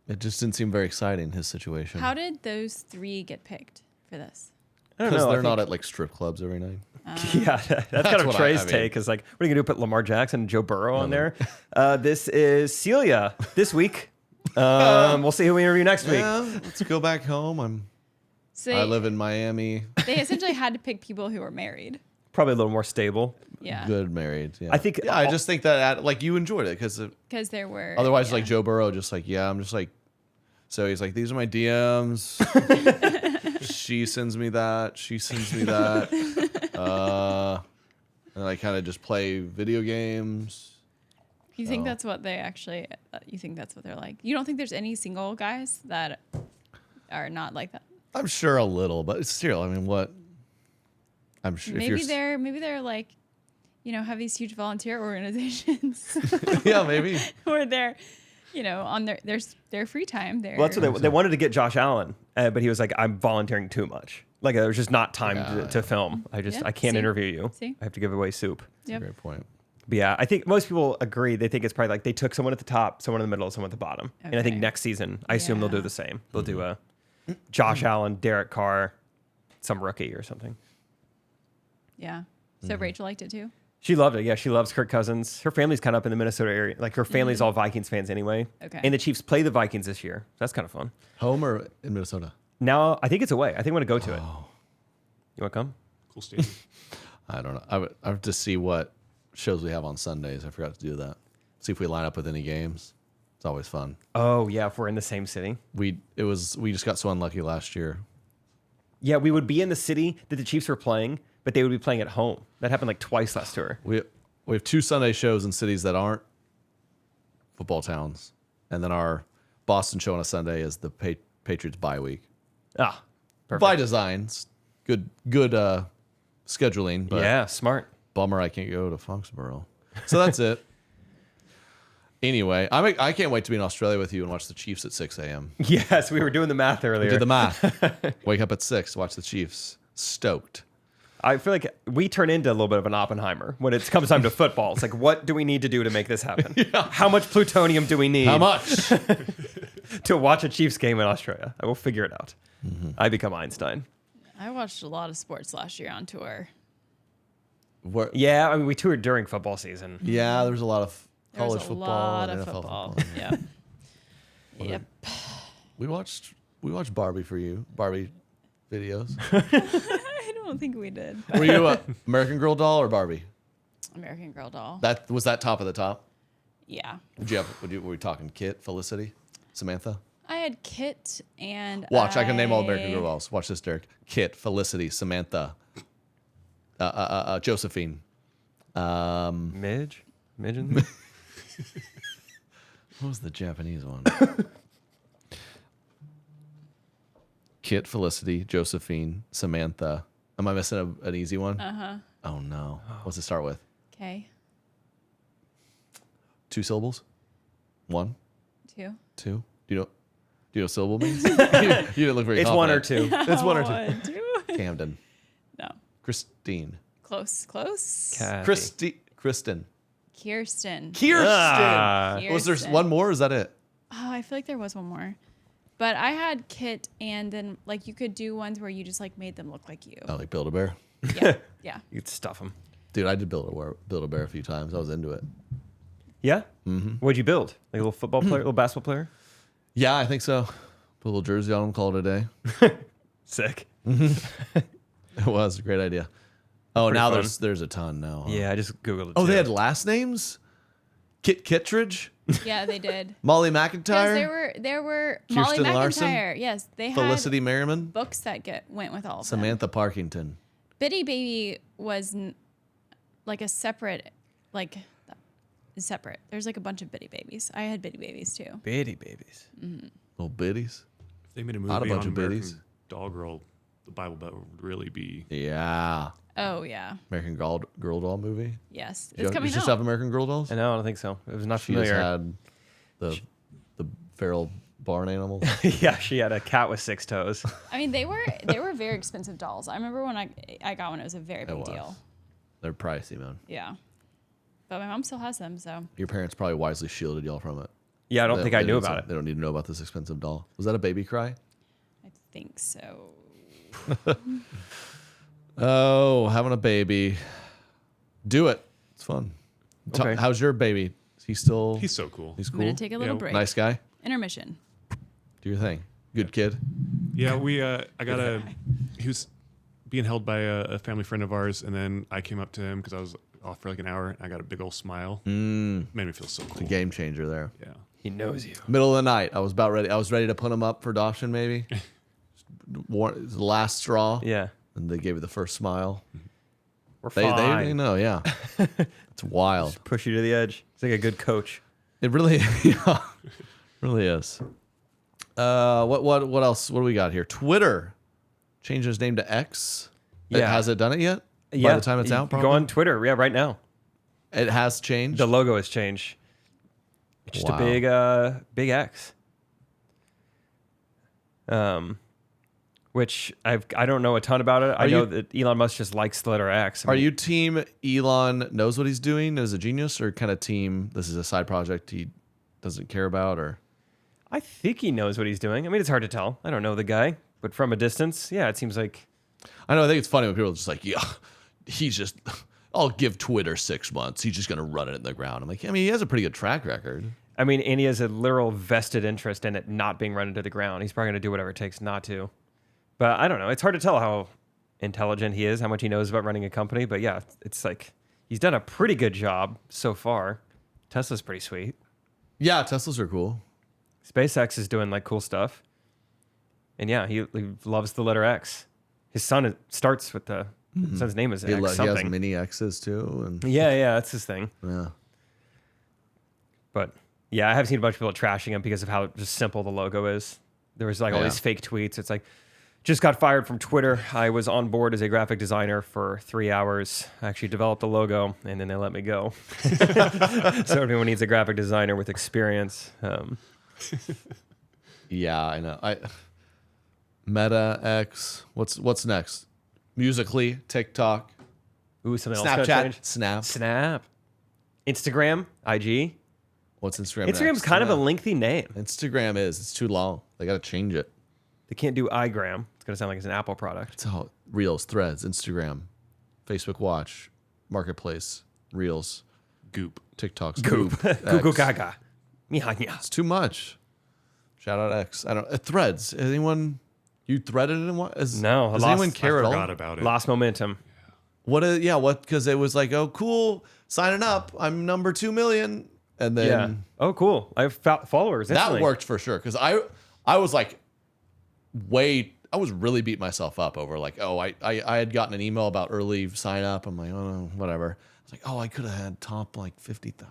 It just didn't seem very exciting, his situation. how did those 3 get picked for this? I don't Because know. they're I not think- at like strip clubs every night. Yeah, that's kind of what Trey's I mean. take. Is like, what are you gonna do? Put Lamar Jackson and Joe Burrow on there? This is Celia this week. We'll see who we interview next week. Yeah, let's go back home. So I live in Miami. they essentially had to pick people who were married. Probably a little more stable. Yeah. Good married. Yeah. I think- Yeah, I just think that like you enjoyed it because Because there were. otherwise, yeah. like Joe Burrow, just like I'm just like. So he's like, these are my DMs. She sends me that. She sends me that. And I kind of just play video games. You think that's what they actually? You think that's what they're like? You don't think there's any single guys that are not like that? I'm sure a little, but still, I mean, what? I'm sure. Maybe if they're like, have these huge volunteer organizations yeah, maybe. where they're, on their free time. They're, Well, that's what they wanted to get Josh Allen, but he was like, I'm volunteering too much. Like there was just not time to film. I Yeah, can't see? interview you. See? I have to give away soup. Yep. Great point. But yeah, I think most people agree. They think it's probably like they took someone at the top, someone in the middle, someone at the bottom. And I think Okay. next season, I assume they'll do Yeah. the same. They'll do a Josh Allen, Derek Carr, some rookie or something. Yeah. So Rachel liked it too. She loved it. Yeah, she loves Kirk Cousins. Her family's kind of up in the Minnesota area. Like her family's all Vikings fans anyway. Okay. And the Chiefs play the Vikings this year. That's kind of fun. Home or in Minnesota? Now I think it's away. I think I want to go to it. You want to come? Cool stadium. I don't know. I have to see what shows we have on Sundays. I forgot to do that. See if we line up with any games. It's always fun. Oh yeah, if we're in the same city. We just got so unlucky last year. Yeah, we would be in the city that the Chiefs were playing, but they would be playing at home. That happened like twice last tour. We have 2 Sunday shows in cities that aren't football towns, and then our Boston show on a Sunday is the Patriots bye week. Ah, perfect. By designs, good scheduling. But Yeah, smart. bummer I can't go to Foxborough. So that's it. Anyway, I can't wait to be in Australia with you and watch the Chiefs at 6 a.m. Yes, we were doing the math earlier. We did the math. Wake up at 6, watch the Chiefs. Stoked. I feel like we turn into a little bit of an Oppenheimer when it comes time to football. It's like, what do we need to do to make this happen? How much plutonium do we need How much? to watch a Chiefs game in Australia? I will figure it out. I become Einstein. I watched a lot of sports last year on tour. Yeah, I mean, we toured during football season. Yeah, there's a lot of There was college a football lot and of NFL football. football. Yeah. Yep. We watched Barbie for you. Barbie videos. I don't think we did. Were you American Girl doll or Barbie? American Girl doll. That was that top of the top. Yeah. Were we talking Kit, Felicity, Samantha? I had Kit and Watch, I can name all American Girl dolls. Watch this, Derek. Kit, Felicity, Samantha, Josephine. Midge? Midgeon? What was the Japanese one? Kit, Felicity, Josephine, Samantha. Am I missing an easy one? Uh-huh. Oh no. What's it start with? Okay. 2 syllables? 1, 2. 2. Do you know what syllable means? You didn't look very It's one or confident. two. It's 1 or 2. 2. Camden. No. Christine. Close. Kathy. Kristen. Kirsten. Kirsten. Ah. Was there Kirsten. one more? Or is that it? Oh, I feel like there was one more. But I had Kit, and then like you could do ones where you just like made them look like you. Oh, like Build-A-Bear. Yeah. Yeah. You could stuff them. Dude, I did Build-A-Bear a few times. I was into it. Yeah? Mm-hmm. What'd you build? Like a little football player, little basketball player? Yeah, I think so. Put a little jersey on them, call it a day. Sick. It was a great idea. Oh, Pretty now fun. there's a ton now. Huh? Yeah, I just Googled it. Oh, too. they had last names? Kit Kittredge? Yeah, they did. Molly Yes, McIntyre? there were Molly Kirsten Larson? McIntyre. Yes, they had Felicity Merriman? books that went with all of them. Samantha Parkington. Bitty Baby was like a separate, separate. There's like a bunch of Bitty Babies. I had Bitty Babies too. Bitty babies. Little biddies. If they made a Not a movie bunch on of American biddies. Doll Girl, the Bible Belt would really be. Yeah. Oh yeah, American Girl doll movie. yes, You it's coming just out. have American Girl dolls? I know, I don't think so. It was not She just familiar. had the feral barn animals. Yeah, she had a cat with 6 toes. I mean, they were very expensive dolls. I remember when I got one, it was a very big was. deal. They're pricey, man. Yeah, but my mom still has them, so Your parents probably wisely shielded y'all from it. Yeah, I don't think I knew about it. They don't need to know about this expensive doll. Was that a baby cry? I think so. Oh, having a baby. Do it. It's fun. Okay. How's your baby? He's still. He's so cool. He's I'm cool. gonna take a little Yeah, break. Nice guy. Intermission. Do your thing. Good kid. Yeah, he was being held by a family friend of ours, and then I came up to him because I was off for like an hour, and I got a big old smile. Made me feel so It's a cool. game changer there. Yeah. He knows you. Middle of the night. I was ready to put him up for adoption, maybe. The last straw. Yeah. And they gave you the first smile. We're They fine. know, yeah. It's wild. Push you to the edge. It's like a good coach. It really, yeah, really is. What else? What do we got here? Twitter changed its name to X. Yeah. Has it done it yet? Yeah. By the time it's You out, Go probably. on Twitter. Yeah, right now. It has changed. The logo has changed. It's just Wow. a big X. Which I don't know a ton about it. I know you- that Elon Musk just likes the letter X. I Are mean, you team Elon knows what he's doing as a genius, or kind of team this is a side project he doesn't care about, or? I think he knows what he's doing. I mean, it's hard to tell. I don't know the guy, but from a distance, yeah, it seems like I know. I think it's funny when people are just like, yeah, he's just I'll give Twitter 6 months. He's just going to run it in the ground. I'm like, I mean, he has a pretty good track record. I mean, and he has a literal vested interest in it not being run into the ground. He's probably going to do whatever it takes not to. But I don't know. It's hard to tell how intelligent he is, how much he knows about running a company. But yeah, it's like he's done a pretty good job so far. Tesla's pretty sweet. Yeah, Teslas are cool. SpaceX is doing like cool stuff. And yeah, he loves the letter X. His son starts with the his son's name is X He has something. mini X's too. And Yeah, that's his thing. yeah. But yeah, I have seen a bunch of people trashing him because of how just simple the logo is. There was like all Yeah. these fake tweets. It's like, just got fired from Twitter. I was on board as a graphic designer for 3 hours. I actually developed the logo, and then they let me go. So everyone needs a graphic designer with experience. Yeah, I know. Meta X. What's next? Musically, TikTok, Ooh, something else. Gonna change? Snap. Snap. Instagram, IG. What's Instagram? Instagram's next? kind of a Yeah. lengthy name. Instagram is. It's too long. They got to change it. They can't do iGram. It's gonna sound like it's an Apple product. It's all Reels, Threads, Instagram, Facebook Watch, Marketplace, Reels, Goop. TikToks, Goop. Google Gaga. Yeah. It's too much. Shout out X. I don't. Threads. Anyone? You threaded it in what? No, Does I anyone lost- care I at forgot all? about it. Lost momentum. What? Yeah. What? Because it was like, oh, cool, signing up. I'm number 2 million, and then Yeah. Oh, cool. I have followers. that instantly. worked for sure. Because I was like, I was really beating myself up over like, oh, I had gotten an email about early sign up. I'm like, oh, whatever. I was like, oh, I could have had top like 50,000.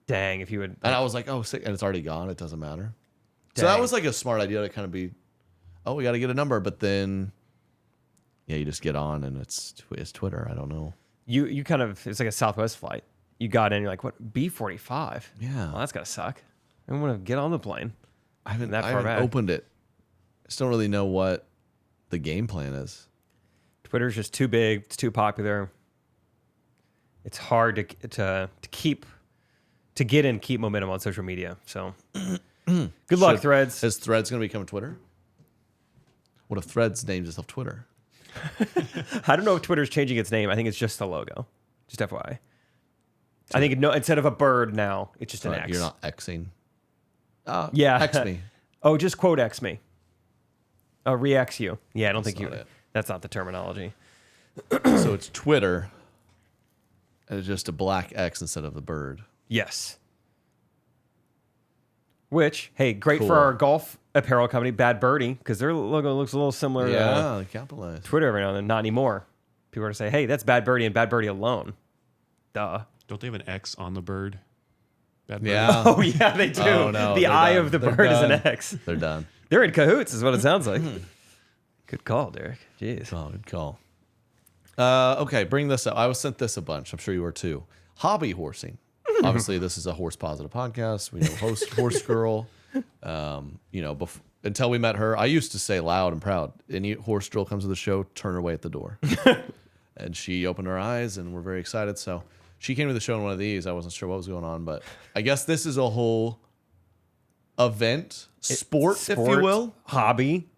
Dang, if you would. And I was like, oh, sick. And it's already gone. It doesn't matter. So that Dang. was like a smart idea to kind of be, oh, we got to get a number. But then, yeah, you just get on and it's Twitter. I don't know. You kind of, it's like a Southwest flight. You got in, you're like, what, B-45? Yeah. Well, that's got to suck. I want to get on the plane. I haven't, that I far haven't back. opened it. I just don't really know what the game plan is. Twitter's just too big. It's too popular. It's hard to get and keep momentum on social media. So good luck, Threads. Is Threads going to become Twitter? What if Threads names itself Twitter? I don't know if Twitter's changing its name. I think it's just the logo. Just FYI. I think no, instead of a bird now, it's just an Like, X. you're not Xing. Yeah. X me. Oh, just quote X me. Oh, re-X you. Yeah, I don't think not it. that's not the terminology. So it's Twitter. And it's just a black X instead of the bird. Yes. Which, hey, great Cool. for our golf apparel company, Bad Birdie, because their logo looks a little similar to Yeah, capitalize. Twitter every now and then. Not anymore. People are going to say, hey, that's Bad Birdie and Bad Birdie alone. Duh. Don't they have an X on the bird? Bad bird? Yeah. Oh, yeah, they do. Oh, no, the they're eye done. of the They're bird is an done. X. They're done. They're in cahoots, is what it sounds like. Good call, Derek. Jeez. Oh, good call. Okay, bring this up. I was sent this a bunch. I'm sure you were too. Hobby horsing. Obviously, this is a horse positive podcast. We know horse girl. Until we met her, I used to say loud and proud, any horse girl comes to the show, turn her away at the door. And she opened her eyes, and we're very excited. So she came to the show in one of these. I wasn't sure what was going on, but I guess this is a whole event, sport, if you will. Hobby.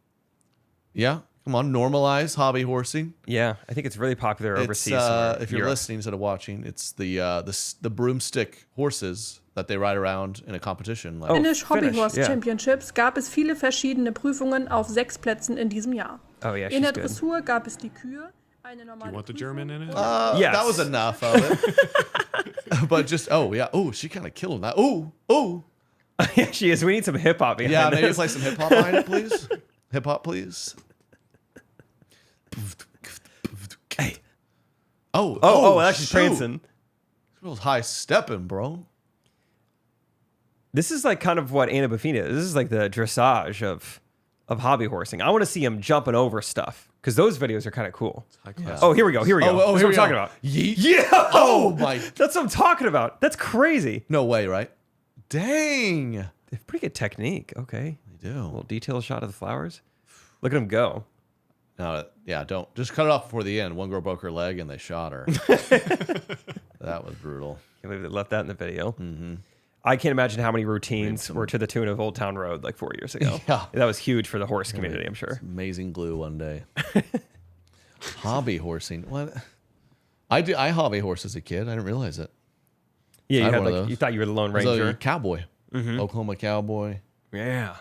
Yeah, come on, normalize hobby horsing. Yeah, I think it's really popular It's, overseas. somewhere. if you're Europe. listening instead of watching, it's the broomstick horses that they ride around in a competition. Like, Finnish Hobby Finnish, Horse yeah. Championships gab es viele verschiedene Prüfungen auf 6 Plätzen in diesem Jahr. Oh, yeah, In she's der good. Dressur gab es die Kühe, eine normale You want the Prüfung German in it? Yes. That was enough of it. But just she kind of killed that. Yeah, she is. We need some hip hop behind Yeah, maybe this. play some hip hop behind it, please. Hip hop, please. Hey. Oh, that's just shoot. prancing. Real high stepping, bro. This is like kind of what Anna Buffini is. This is like the dressage of hobby horsing. I want to see him jumping over stuff because those videos are kind of cool. High class. Oh, here we go. Here we go. That's here what we I'm talking go. about. Yeet. Yeah. Oh, my. That's what I'm talking about. That's crazy. No way, right? Dang. They have pretty good technique. Okay. They A do. little detailed shot of the flowers. Look at him go. No, yeah, don't. Just cut it off before the end. One girl broke her leg and they shot her. That was brutal. Can't believe they left that in the video. Mm-hmm. I can't imagine how many routines were to the tune of Old Town Road like 4 years ago. Yeah. That was huge for the horse community, I'm sure. Amazing glue one day. Hobby horsing. What? I hobby horse as a kid. I didn't realize it. Yeah, I you had had one of like those. you thought you were the Lone I was a Ranger. cowboy, Oklahoma cowboy. Yeah.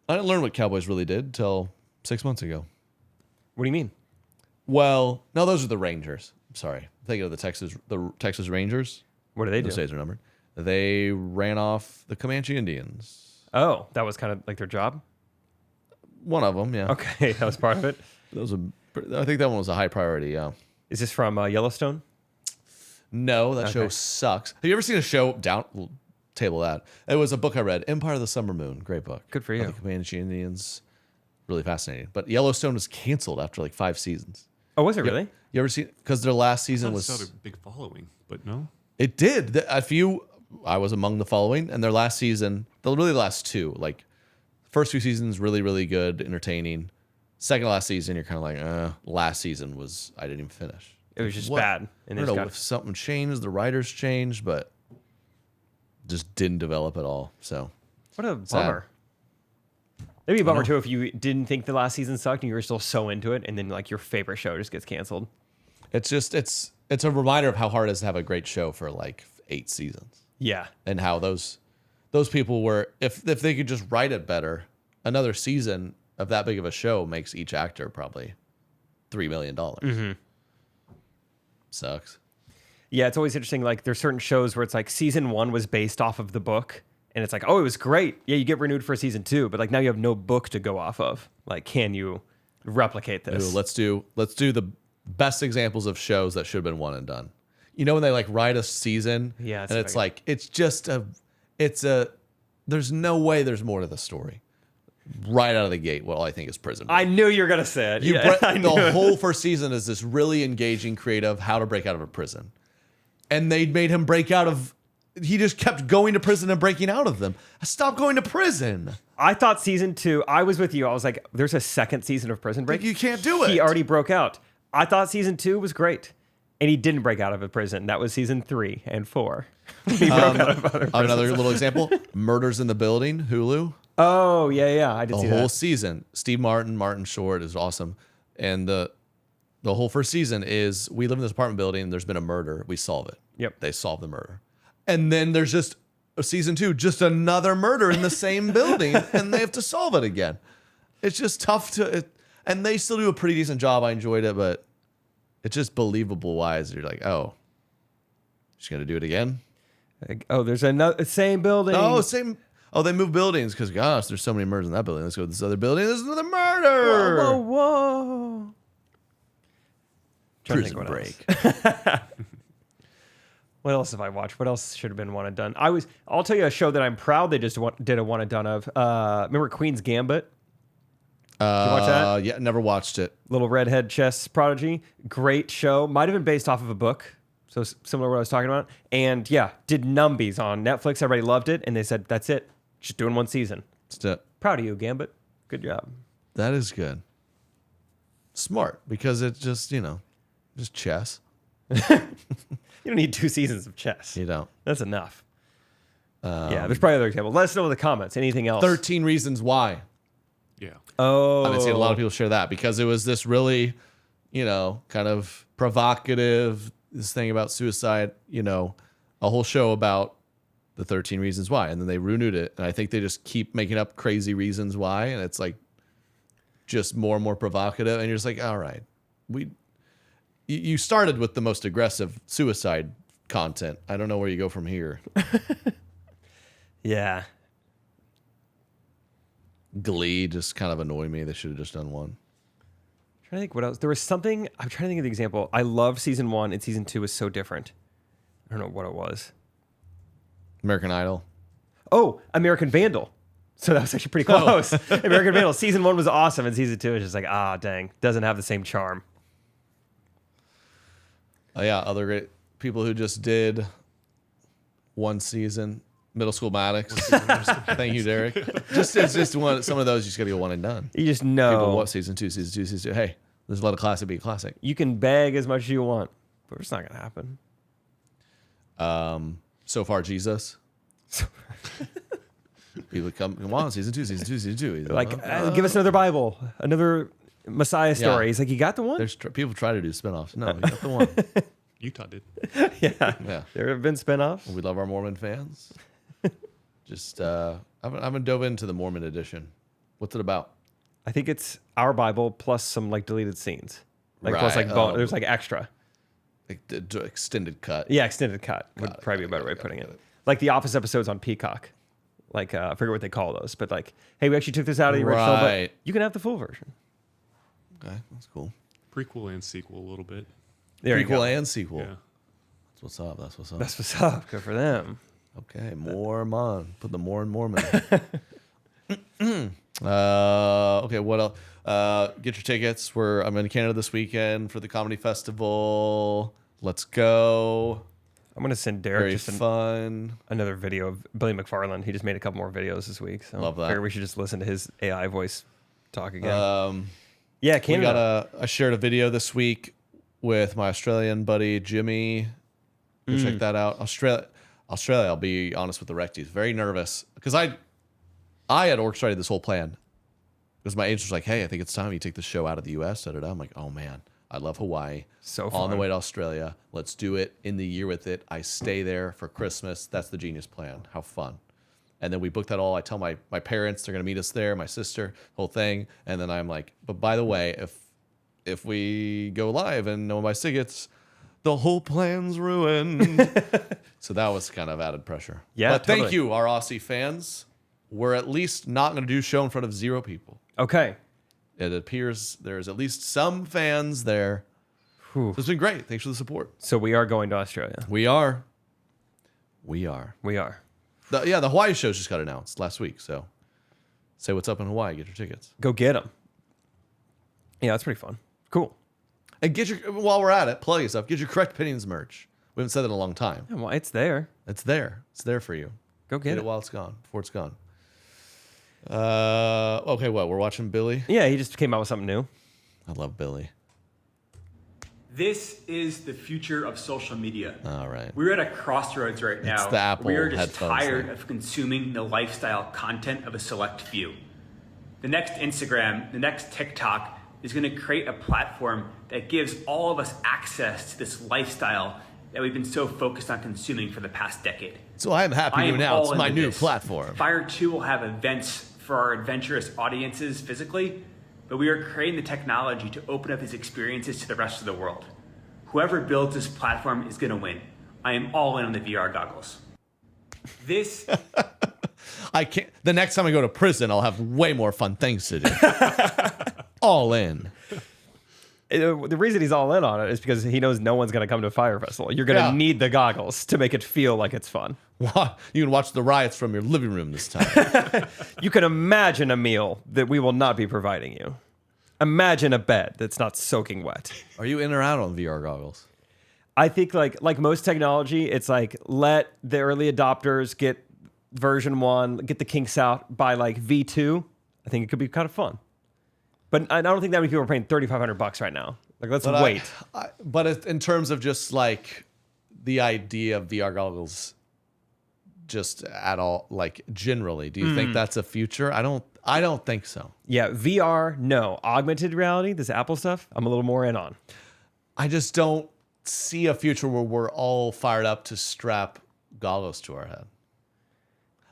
I didn't learn what cowboys really did until 6 months ago. What do you mean? Well, no, those are the Rangers. I'm sorry, I'm thinking of the Texas Rangers. What do they Those do? days are numbered. They ran off the Comanche Indians. Oh, that was kind of like their job. One of them, yeah. Okay, that was part of it. I think that one was a high priority. Yeah. Is this from Yellowstone? No, that show Okay. sucks. Have you ever seen a show down? We'll table that. It was a book I read, Empire of the Summer Moon. Great book. Good for About you. The Comanche Indians. Really fascinating. But Yellowstone was canceled after like 5 seasons. Oh, was it really? You ever seen? Because their last That season was was. a big following, but no. It did. I was among the following, and their last season, really the last two, like first few seasons, really, really good, entertaining. Second to last season, you're kind of like, last season I didn't even finish. It was just What? bad. I And don't they know just if something changed, the writers changed, but just didn't develop at all. So what a bummer. It'd be a bummer too if you didn't think the last season sucked and you were still so into it, and then like your favorite show just gets canceled. it's a reminder of how hard it is to have a great show for like 8 seasons, Yeah. and how those people were, if they could just write it better, another season of that big of a show makes each actor probably $3 million. Sucks. Yeah, it's always interesting. Like, there's certain shows where it's like season 1 was based off of the book, and it's like, oh, it was great. Yeah, you get renewed for season 2, but like now you have no book to go off of. Like, can you replicate this? Ooh, let's do the best examples of shows that should have been one and done. You know, when they like write a season, Yeah, and it's like there's no way there's more to the story. Right out of the gate, what I think is Prison Break. I knew you were gonna say it. The whole first season is this really engaging, creative, how to break out of a prison. And they made him break out of, he just kept going to prison and breaking out of them. Stop going to prison. I thought season 2, I was with you. I was like, there's a second season of Prison Break. You can't do it. He already broke out. I thought season 2 was great. And he didn't break out of a prison. That was season 3 and 4. He broke out of other prisons. Another little example, Murders in the Building, Hulu. Oh, yeah. I did see The whole that. season. Steve Martin Short is awesome. And the whole first season is we live in this apartment building and there's been a murder. We solve it. Yep. They solve the murder. And then there's just season 2, just another murder in the same building and they have to solve it again. It's just tough and they still do a pretty decent job. I enjoyed it, but it's just believable wise. You're like, oh, she's going to do it again? Like, oh, there's another same building. Oh, same. Oh, they move buildings because, gosh, there's so many murders in that building. Let's go to this other building. There's another murder. Whoa. Trying to think Prison what Break. What else have I watched? What else should have been one and done? I'll tell you a show that I'm proud they just did a one and done of. Remember Queen's Gambit? Did you watch that? Yeah, never watched it. Little redhead chess prodigy. Great show. Might have been based off of a book. So similar to what I was talking about. And yeah, did numbies on Netflix. Everybody loved it. And they said, that's it. Just doing one season. Proud of you, Gambit. Good job. That is good. Smart, because it's just, just chess. You don't need 2 seasons of chess. You don't. That's enough. Yeah, there's probably other examples. Let us know in the comments. Anything else? 13 Reasons Why. Yeah. Oh. I've been seeing a lot of people share that because it was this really, kind of provocative, this thing about suicide, a whole show about the 13 Reasons Why. And then they renewed it. And I think they just keep making up crazy reasons why. And it's like just more and more provocative. And you're just like, all right, you started with the most aggressive suicide content. I don't know where you go from here. Yeah. Glee just kind of annoyed me. They should have just done one. I'm trying to think what else. There was something. I'm trying to think of the example. I love season 1 and season 2 was so different. I don't know what it was. American Idol. Oh, American Vandal. So that was actually pretty close. American Vandal. Season 1 was awesome, and season 2 is just like, dang, doesn't have the same charm. Yeah, other great people who just did one season. Middle School Maddox. Thank you, Derek. It's just one. Some of those you just got to go one and done. You just know. People, what season 2, season 2, season 2. Hey, there's a lot of classic be a classic. You can beg as much as you want, but it's not going to happen. So Far Jesus. People come on, season 2, season 2, season 2. Like, give us another Bible, another Messiah story. Yeah. He's like, you got the one? There's people try to do spinoffs. No, we got the one. Utah did. Yeah. There have been spinoffs. We love our Mormon fans. Just I haven't dove into the Mormon edition. What's it about? I think it's our Bible plus some like deleted scenes. Like plus like Right. there's like extra. Like the extended cut. Yeah, extended cut would probably be a better way of putting it. Like the Office episodes on Peacock. Like I forget what they call those, but like, hey, we actually took this out of the original, but Right. you can have the full version. Okay, that's cool. Prequel and sequel a little bit. There you Prequel go. and sequel. Yeah. That's what's up. That's what's up. That's what's up. Good for them. Okay, Mormon. Put the more and Mormon. Okay, what else? Get your tickets. I'm in Canada this weekend for the comedy festival. Let's go. I'm gonna send Derek Very just fun. another video of Billy McFarland. He just made a couple more videos this week. So Love that. figure we should just listen to his AI voice talk again. We Canada. I shared a video this week with my Australian buddy Jimmy. Go check that out. Australia. I'll be honest with the Recties. Very nervous because I had orchestrated this whole plan because my agent was like, "Hey, I think it's time you take the show out of the U.S." I'm like, "Oh man, I love Hawaii. So on the fun. way to Australia. Let's do it in the year with it. I stay there for Christmas. That's the genius plan. How fun." And then we booked that all. I tell my parents they're gonna meet us there, my sister, whole thing. And then I'm like, but by the way, if we go live and no one buys tickets, the whole plan's ruined. So that was kind of added pressure. Yeah, but thank totally. you, our Aussie fans. We're at least not gonna do a show in front of 0 people. Okay. It appears there's at least some fans there. Whew. So it's been great. Thanks for the support. So we are going to Australia. We are. We are. We are. The Hawaii shows just got announced last week. So say what's up in Hawaii. Get your tickets. Go get them. Yeah, that's pretty fun. Cool. And while we're at it, plug yourself. Get your Correct Opinions merch. We haven't said that in a long time. Yeah, well, it's there. It's there. It's there for you. Go get it. while it's gone. Before it's gone. Okay, we're watching Billy. Yeah, he just came out with something new. I love Billy. This is the future of social media. All right. We're at a crossroads right now. the Apple we are just headphones tired thing. of consuming the lifestyle content of a select few. The next Instagram, the next TikTok is going to create a platform that gives all of us access to this lifestyle that we've been so focused on consuming for the past decade. So I'm happy I to am announce all my into new this. platform. Fire 2 will have events for our adventurous audiences physically, but we are creating the technology to open up these experiences to the rest of the world. Whoever builds this platform is going to win. I am all in on the VR goggles. This I can't. The next time I go to prison, I'll have way more fun things to do. All in. The reason he's all in on it is because he knows no one's going to come to a fire festival. You're going to Yeah. need the goggles to make it feel like it's fun. You can watch the riots from your living room this time. You can imagine a meal that we will not be providing you. Imagine a bed that's not soaking wet. Are you in or out on VR goggles? I think like most technology, it's like let the early adopters get version 1, get the kinks out by like V2. I think it could be kind of fun. But I don't think that many people are paying $3,500 right now. Like, let's But wait. But in terms of just like the idea of VR goggles, just at all, like generally, do you think that's a future? I don't think so. Yeah, VR, no. Augmented reality, this Apple stuff, I'm a little more in on. I just don't see a future where we're all fired up to strap goggles to our head.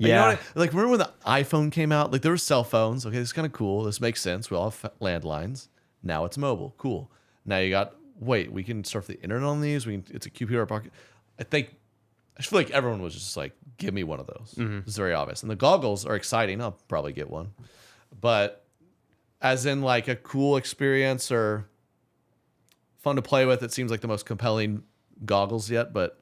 Like, you know what like remember when the iPhone came out? Like there were cell phones. Okay, this is kind of cool. This makes sense. We all have landlines. Now it's mobile. Cool. Now you got we can surf the internet on these. It's a computer pocket. I feel like everyone was just like, give me one of those. It's very obvious. And the goggles are exciting. I'll probably get one. But as in like a cool experience or fun to play with, it seems like the most compelling goggles yet. But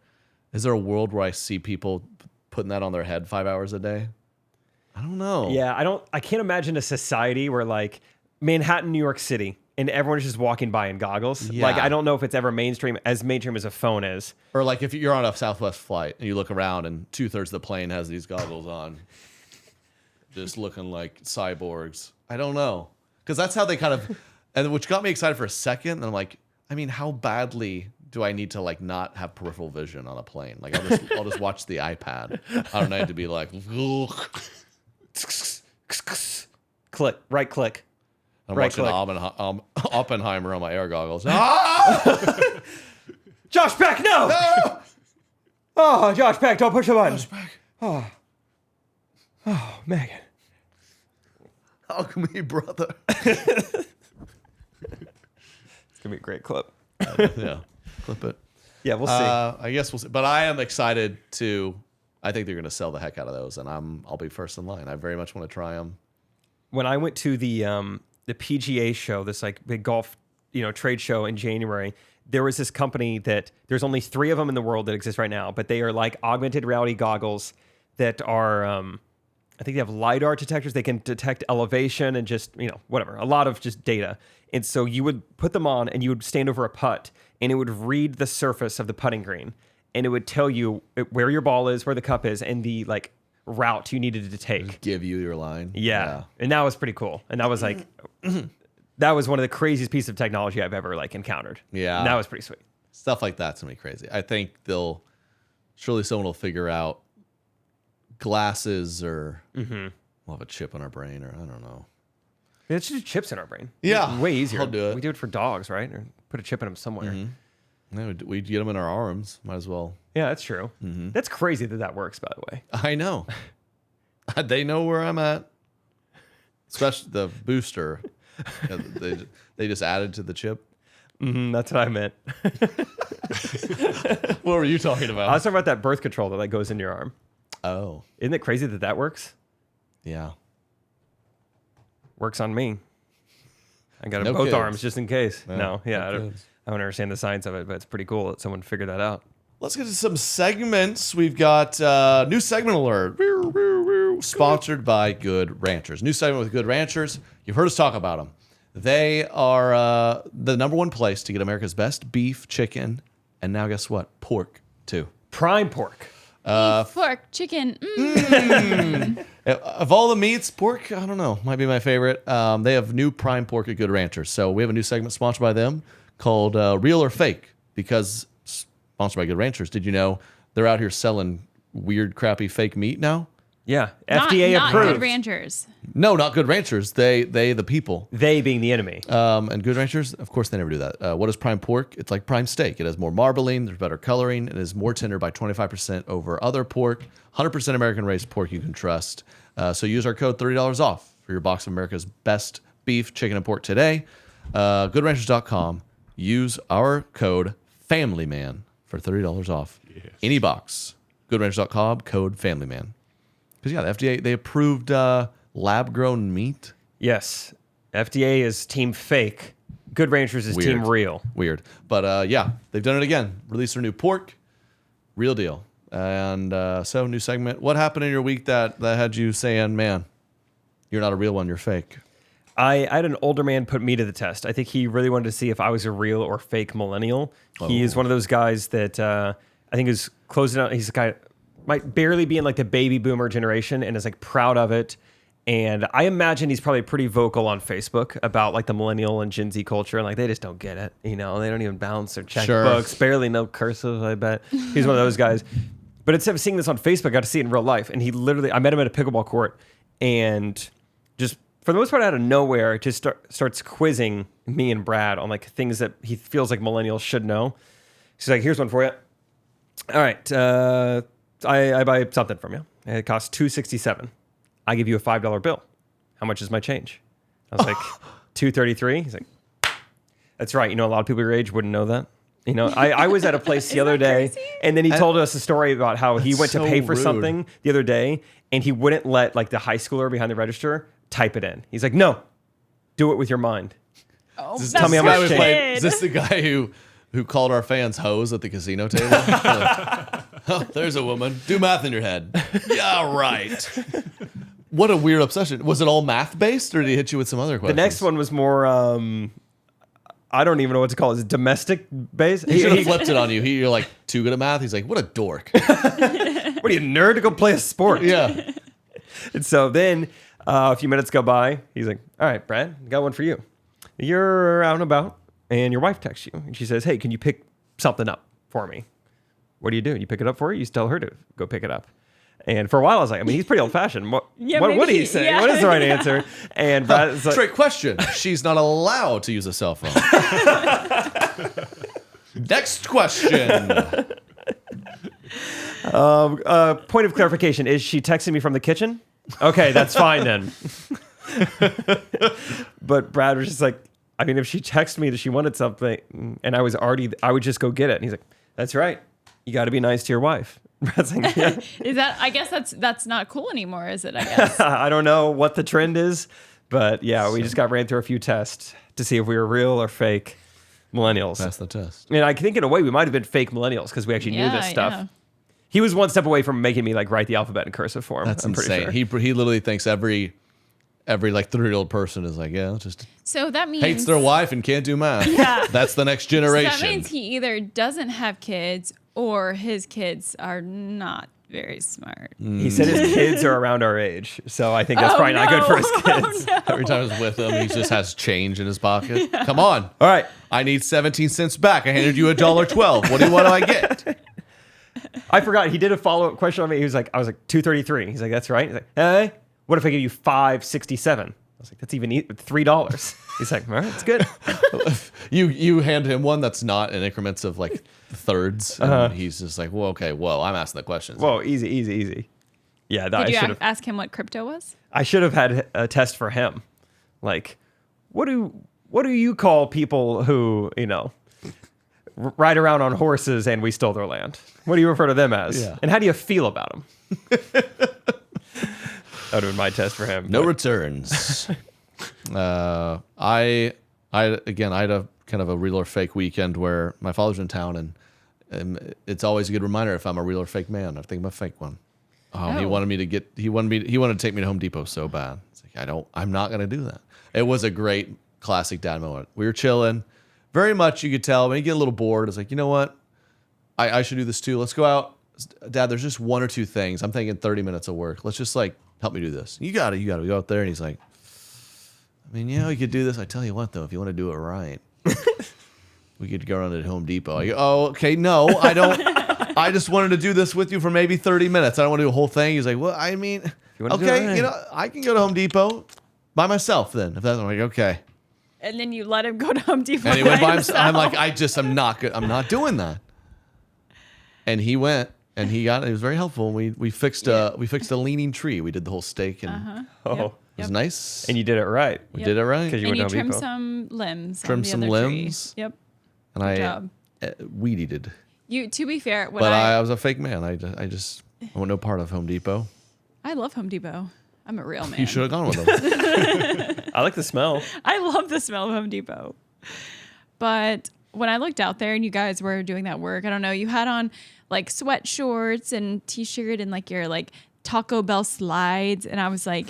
is there a world where I see people putting that on their head 5 hours a day? I don't know. Yeah, I can't imagine a society where like Manhattan, New York City, and everyone's just walking by in goggles. Yeah. Like, I don't know if it's ever mainstream as a phone is. Or like if you're on a Southwest flight and you look around and 2/3 of the plane has these goggles on, just looking like cyborgs. I don't know. Because that's how they kind of, and which got me excited for a second. And I'm like, I mean, how badly do I need to like not have peripheral vision on a plane? Like I'll just watch the iPad. I don't need to be like, Click, right click. I'm Right watching click. Oppenheimer on my air goggles. Ah! Josh Peck, no! No! Oh, Josh Peck, don't push the button. Josh Peck. Oh, Megan. Hug me, brother. It's gonna be a great clip. Yeah, clip it. Yeah, we'll see. I guess we'll see. But I am excited to. I think they're going to sell the heck out of those, and I'll be first in line. I very much want to try them. When I went to the PGA show, this like big golf, trade show in January, there was this company that there's only 3 of them in the world that exist right now, but they are like augmented reality goggles that are, I think they have LiDAR detectors. They can detect elevation and just, whatever, a lot of just data. And so you would put them on and you would stand over a putt and it would read the surface of the putting green and it would tell you where your ball is, where the cup is, and the like route you needed to take. Give you your line. Yeah. And that was pretty cool. And that was like, that was one of the craziest pieces of technology I've ever like encountered. Yeah. And that was pretty sweet. Stuff like that's going to be crazy. I think surely someone will figure out glasses or we'll have a chip in our brain or I don't know. It's just chips in our brain. Yeah. It's way easier. I'll do it. We do it for dogs, right? Or put a chip in them somewhere. No, we'd get them in our arms. Might as well. Yeah, that's true. That's crazy that works, by the way. I know. They know where I'm at. Especially the booster. They just added to the chip. That's what I meant. What were you talking about? I was talking about that birth control that like goes in your arm. Oh, Isn't it crazy that works? yeah. Works on me. I got it No both kids. arms just in case. Yeah, No, no I don't kids. understand the science of it, but it's pretty cool that someone figured that out. Let's get to some segments. We've got new segment alert. Sponsored by Good Ranchers. New segment with Good Ranchers. You've heard us talk about them. They are the #1 place to get America's best beef, chicken, and now guess what? Pork, too. Prime pork. Beef, pork, chicken. Of all the meats, pork, I don't know, might be my favorite. They have new prime pork at Good Ranchers. So we have a new segment sponsored by them called Real or Fake, because sponsored by Good Ranchers. Did you know they're out here selling weird, crappy fake meat now? Yeah, Not FDA approved. Good Ranchers. No, not Good Ranchers. They the people. They being the enemy. And Good Ranchers, of course, they never do that. What is prime pork? It's like prime steak. It has more marbling, there's better coloring, and is more tender by 25% over other pork. 100% American-raised pork you can trust. So use our code $30 off for your box of America's best beef, chicken, and pork today. GoodRanchers.com. Use our code FAMILYMAN for $30 off any box. GoodRanchers.com, code FAMILYMAN. Because, yeah, the FDA, they approved lab-grown meat. Yes. FDA is team fake. Good Ranchers is team real. Weird. But, yeah, they've done it again. Released their new pork. Real deal. And so, new segment. What happened in your week that had you saying, man, you're not a real one, you're fake? I had an older man put me to the test. I think he really wanted to see if I was a real or fake millennial. He is one of those guys that I think is closing out. He's a guy might barely be in like the baby boomer generation and is like proud of it. And I imagine he's probably pretty vocal on Facebook about like the millennial and Gen Z culture. And like, they just don't get it. They don't even balance their checkbooks, barely know cursive, I bet. He's one of those guys. But instead of seeing this on Facebook, I got to see it in real life. And I met him at a pickleball court and just for the most part out of nowhere, just starts quizzing me and Brad on like things that he feels like millennials should know. He's like, here's one for you. All right. I buy something from you. It costs $2.67. I give you a $5 bill. How much is my change? I was like, $2.33. He's like, that's right. A lot of people your age wouldn't know that. I was at a place the other day, and then he told us a story about how he went to pay for something the other day, and he wouldn't let like the high schooler behind the register type it in. He's like, no, do it with your mind. Oh, tell me how much change. Is this the guy who called our fans hoes at the casino table? Oh, there's a woman. Do math in your head. Yeah, right. What a weird obsession. Was it all math based, or did he hit you with some other questions? The next one was more, I don't even know what to call it. Is it domestic based? He should have flipped it on you. You're like too good at math. He's like, what a dork. What are you, nerd, to go play a sport? Yeah. And so then a few minutes go by. He's like, all right, Brad, got one for you. You're out and about, and your wife texts you. And she says, hey, can you pick something up for me? What do? You pick it up for her? You tell her to go pick it up. And for a while, I was like, I mean, he's pretty old-fashioned. What maybe would he say? yeah. What is the right answer? And Brad was like, Trick question. She's not allowed to use a cell phone. Next question. point of clarification, is she texting me from the kitchen? Okay, that's fine then. But Brad was just like, I mean, if she texted me that she wanted something and I would just go get it. And he's like, that's right. You got to be nice to your wife. Brad's like, yeah. Is that? I guess that's not cool anymore, is it? I guess. I don't know what the trend is, but yeah, we just got ran through a few tests to see if we were real or fake millennials. That's the test. And I think in a way we might have been fake millennials because we actually knew this stuff. Yeah. He was one step away from making me like write the alphabet in cursive form. That's I'm pretty insane. sure. He literally thinks every like 30-year-old person is like, yeah, just So that means hates their wife and can't do math. Yeah. That's the next So generation. that means he either doesn't have kids or his kids are not very smart. He said his kids are around our age, so I think that's probably not good for his kids. Every time I was with him, he just has change in his pocket. Come on. All right. I need 17 cents back. I handed you $1.12. What do I get? I forgot. He did a follow-up question on me. I was like, $2.33. He's like, that's right. He's like, hey, what if I give you $5.67? I was like, that's even $3. He's like, all right, it's good. You hand him one that's not in increments of like thirds. And he's just like, well, okay, well, I'm asking the questions. Whoa, easy. Yeah, Did you ask him what crypto was? I should have had a test for him. Like, what do you call people who, ride around on horses and we stole their land? What do you refer to them as? Yeah. And how do you feel about them? That would have been my test for him. No but- returns. I had a kind of a real or fake weekend where my father's in town, and it's always a good reminder if I'm a real or fake man. I think I'm a fake one. He wanted to take me to Home Depot so bad. It's like, I'm not going to do that. It was a great classic dad moment. We were chilling. Very much you could tell when you get a little bored. It's like, you know what? I should do this too. Let's go out. Dad, there's just one or two things. I'm thinking 30 minutes of work. Let's just help me do this. You got it. We go out there. And he's like, I mean, you could do this. I tell you what, though, if you want to do it right, we could go around to Home Depot. I go, oh, okay. No, I don't. I just wanted to do this with you for maybe 30 minutes. I don't want to do a whole thing. He's like, well, I mean, okay, I can go to Home Depot by myself then. If that's, I'm like, okay. And then you let him go to Home Depot. And he went by himself. I'm like, I'm not good. I'm not doing that. And he went, and he got it. It was very helpful. We fixed a leaning tree. We did the whole stake, and it was nice. And you did it right. We did it right. Because And you went to Home trimmed Depot. some limbs. Trimmed on the some other limbs. Tree. Yep. And Good I job. weed eated. To be fair, But I was a fake man. I want no part of Home Depot. I love Home Depot. I'm a real man. You should have gone with them. I like the smell. I love the smell of Home Depot. But when I looked out there and you guys were doing that work, I don't know, you had on like sweat shorts and t-shirt and like your like Taco Bell slides, and I was like,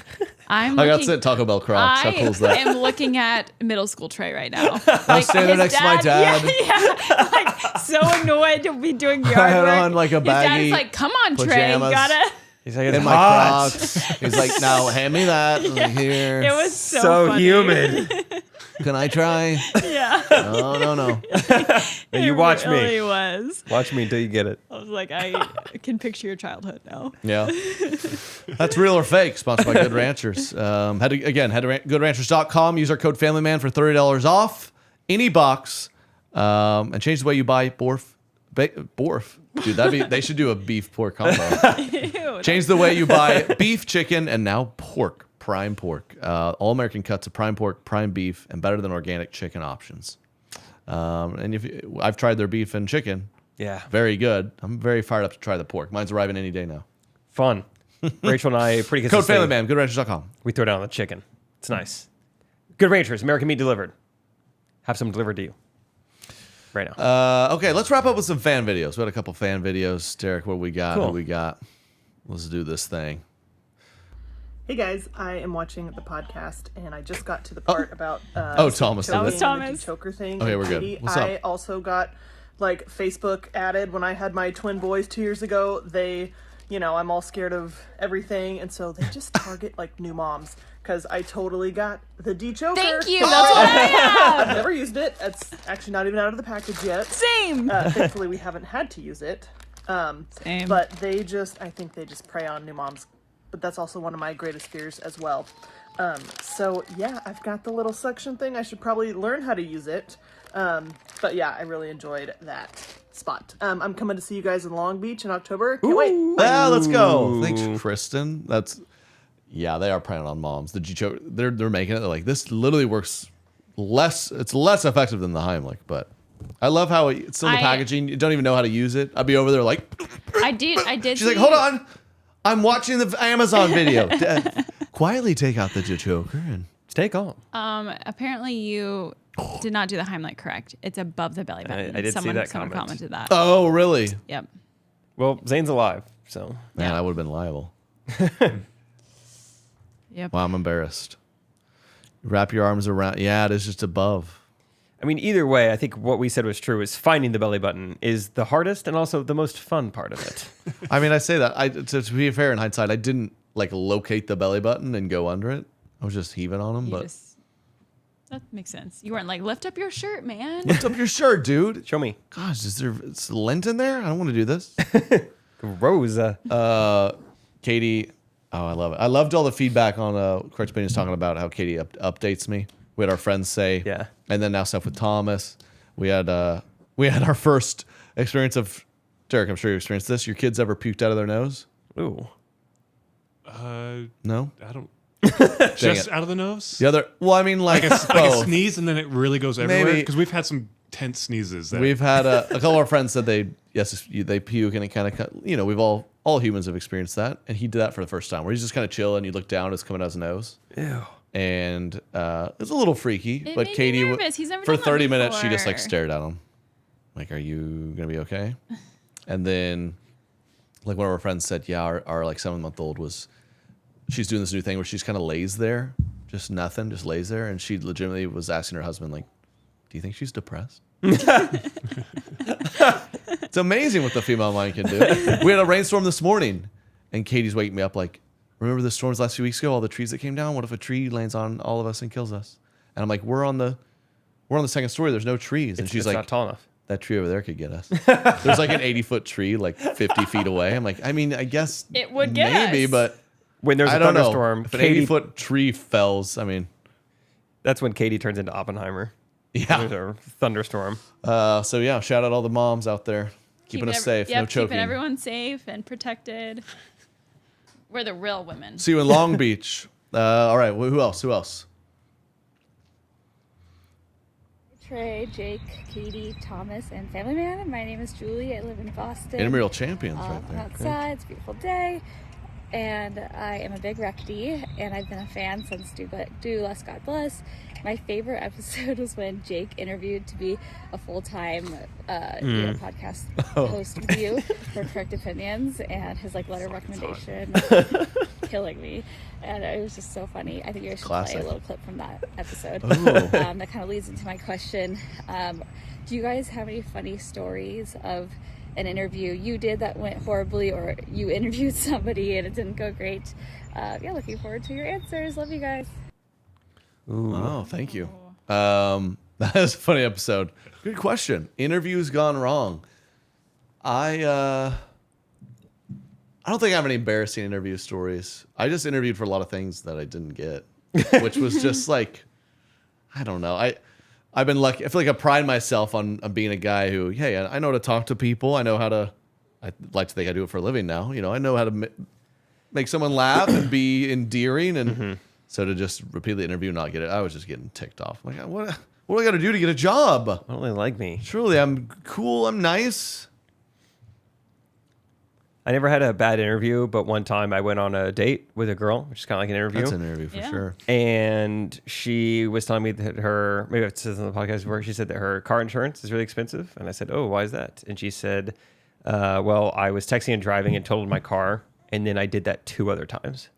I got sent Taco Bell Crocs. How cool is that? am looking at middle school Trey right now. I was standing next to my dad. Yeah, like so annoyed to be doing yard I had work. on like a His dad's baggy like, come on, Trey, you pajamas. gotta. He's like, it's in my hot. Crocs. He's like, now hand me that. Here. It was so funny. humid. Can I try? Yeah. No. You watch It me. really was. Watch me until you get it. I was like, I can picture your childhood now. Yeah. That's real or fake. Sponsored by Good Ranchers. Head to goodranchers.com. Use our code FamilyMan for $30 off any box. And change the way you buy Borf. Dude, they should do a beef pork combo. Ew, Change the way you buy beef, chicken, and now pork. Prime pork. All American cuts of prime pork, prime beef, and better than organic chicken options. And I've tried their beef and chicken. Yeah. Very good. I'm very fired up to try the pork. Mine's arriving any day now. Fun. Rachel and I pretty Code consistently. FamilyMan, goodranchers.com. We throw down the chicken. It's nice. Good Ranchers, American meat delivered. Have some delivered to you right now. Okay, let's wrap up with some fan videos. We had a couple fan videos. Derek, what we got? Cool. What we got? Let's do this thing. Hey guys, I am watching the podcast and I just got to the part about Thomas. That was choking Thomas. and the choker thing. Okay, and we're good. Katie, What's up? I also got like Facebook added when I had my twin boys 2 years ago. They, I'm all scared of everything, and so they just target like new moms because I totally got the de-choker. Thank you. That's what I have. I've never used it. It's actually not even out of the package yet. Same. Thankfully, we haven't had to use it. Same. But I think they just prey on new moms. But that's also one of my greatest fears as well. So yeah, I've got the little suction thing. I should probably learn how to use it. But yeah, I really enjoyed that spot. I'm coming to see you guys in Long Beach in October. Can't wait. Yeah, let's go. Thanks, Kristen. Yeah, they are preying on moms. The G-choke, they're making it. They're like, this literally works less. It's less effective than the Heimlich, but I love how it's still in the packaging. You don't even know how to use it. I'd be over there like, I did. she's like, hold on, I'm watching the Amazon video. Quietly take out the G-choker and Stay calm. Apparently you did not do the Heimlich correct. It's above the belly button. I did see that Someone comment. commented that. Oh, really? Yep. Well, Zane's alive, so. Man, Yeah. I would have been liable. Yep. Wow, I'm embarrassed. Wrap your arms around. Yeah, it is just above. I mean, either way, I think what we said was true. Is finding the belly button is the hardest and also the most fun part of it. I mean, I say that. To be fair, in hindsight, I didn't like locate the belly button and go under it. I was just heaving on them. That makes sense. You weren't like, lift up your shirt, man. Lift up your shirt, dude. Show me. Gosh, it's lint in there? I don't want to do this. Rosa. Katie, oh, I love it. I loved all the feedback on Correct Opinions talking about how Katie updates me. We had our friends say, Yeah. and then now stuff with Thomas. We had our first experience of Derek. I'm sure you experienced this. Your kids ever puked out of their nose? Ooh. No, I don't. Dang Just it. out of the nose? The other. Well, I mean, like, Like a both. sneeze and then it really goes everywhere? Maybe. Because we've had some tense sneezes. That We've had a couple of our friends said they puke and it kind of we've all humans have experienced that, and he did that for the first time where he's just kind of chilling. You look down, it's coming out his nose. Ew. And it's a little freaky, It but made me Katie nervous. He's never for done that 30 minutes she just like before. stared at him like, are you gonna be okay? And then like one of our friends said, yeah, our like 7-month-old she's doing this new thing where she's kind of lays there, just nothing, just lays there, and she legitimately was asking her husband like, do you think she's depressed? It's amazing what the female mind can do. We had a rainstorm this morning, and Katie's waking me up like, remember the storms last few weeks ago, all the trees that came down? What if a tree lands on all of us and kills us? And I'm like, we're on the second story, there's no trees. And she's It's like, not tall enough. that tree over there could get us. There's like an 80-foot tree like 50 feet away. I'm like, I mean, I guess It would get maybe, us. but When there's I a don't know. thunderstorm, If an Katie, 80-foot tree fells, I mean, that's when Katie turns into Oppenheimer. yeah. There's a thunderstorm. So yeah, shout out all the moms out there keeping us safe, no choking. Keeping everyone safe and protected. We're the real women. See you in Long Beach. All right, who else? Trey, Jake, Katie, Thomas, and Family Man. My name is Julie. I live in Boston. Intramural champions right I'm there. outside. It's a beautiful day. And I am a big recti, and I've been a fan since Do Less God Bless. My favorite episode was when Jake interviewed to be a full-time podcast host with you for Correct Opinions, and his letter of recommendation killing me. And it was just so funny. I think you guys should Classic. play a little clip from that episode. Ooh. That kind of leads into my question. Do you guys have any funny stories of an interview you did that went horribly, or you interviewed somebody and it didn't go great? Looking forward to your answers. Love you guys. Ooh. Oh, thank you. That was a funny episode. Good question. Interviews gone wrong. I don't think I have any embarrassing interview stories. I just interviewed for a lot of things that I didn't get, which was just like, I don't know. I've been lucky. I feel like I pride myself on being a guy who, hey, I know how to talk to people. I know how to. I like to think I do it for a living now. I know how to make someone laugh and be endearing, and so to just repeatedly interview and not get it, I was just getting ticked off. Like, what do I got to do to get a job? Why don't they like me? Truly, I'm cool. I'm nice. I never had a bad interview, but one time I went on a date with a girl, which is kind of like an interview. That's an interview for Yeah. sure. And she was telling me that maybe it says on the podcast where she said that her car insurance is really expensive. And I said, oh, why is that? And she said, well, I was texting and driving and totaled my car. And then I did that 2 other times.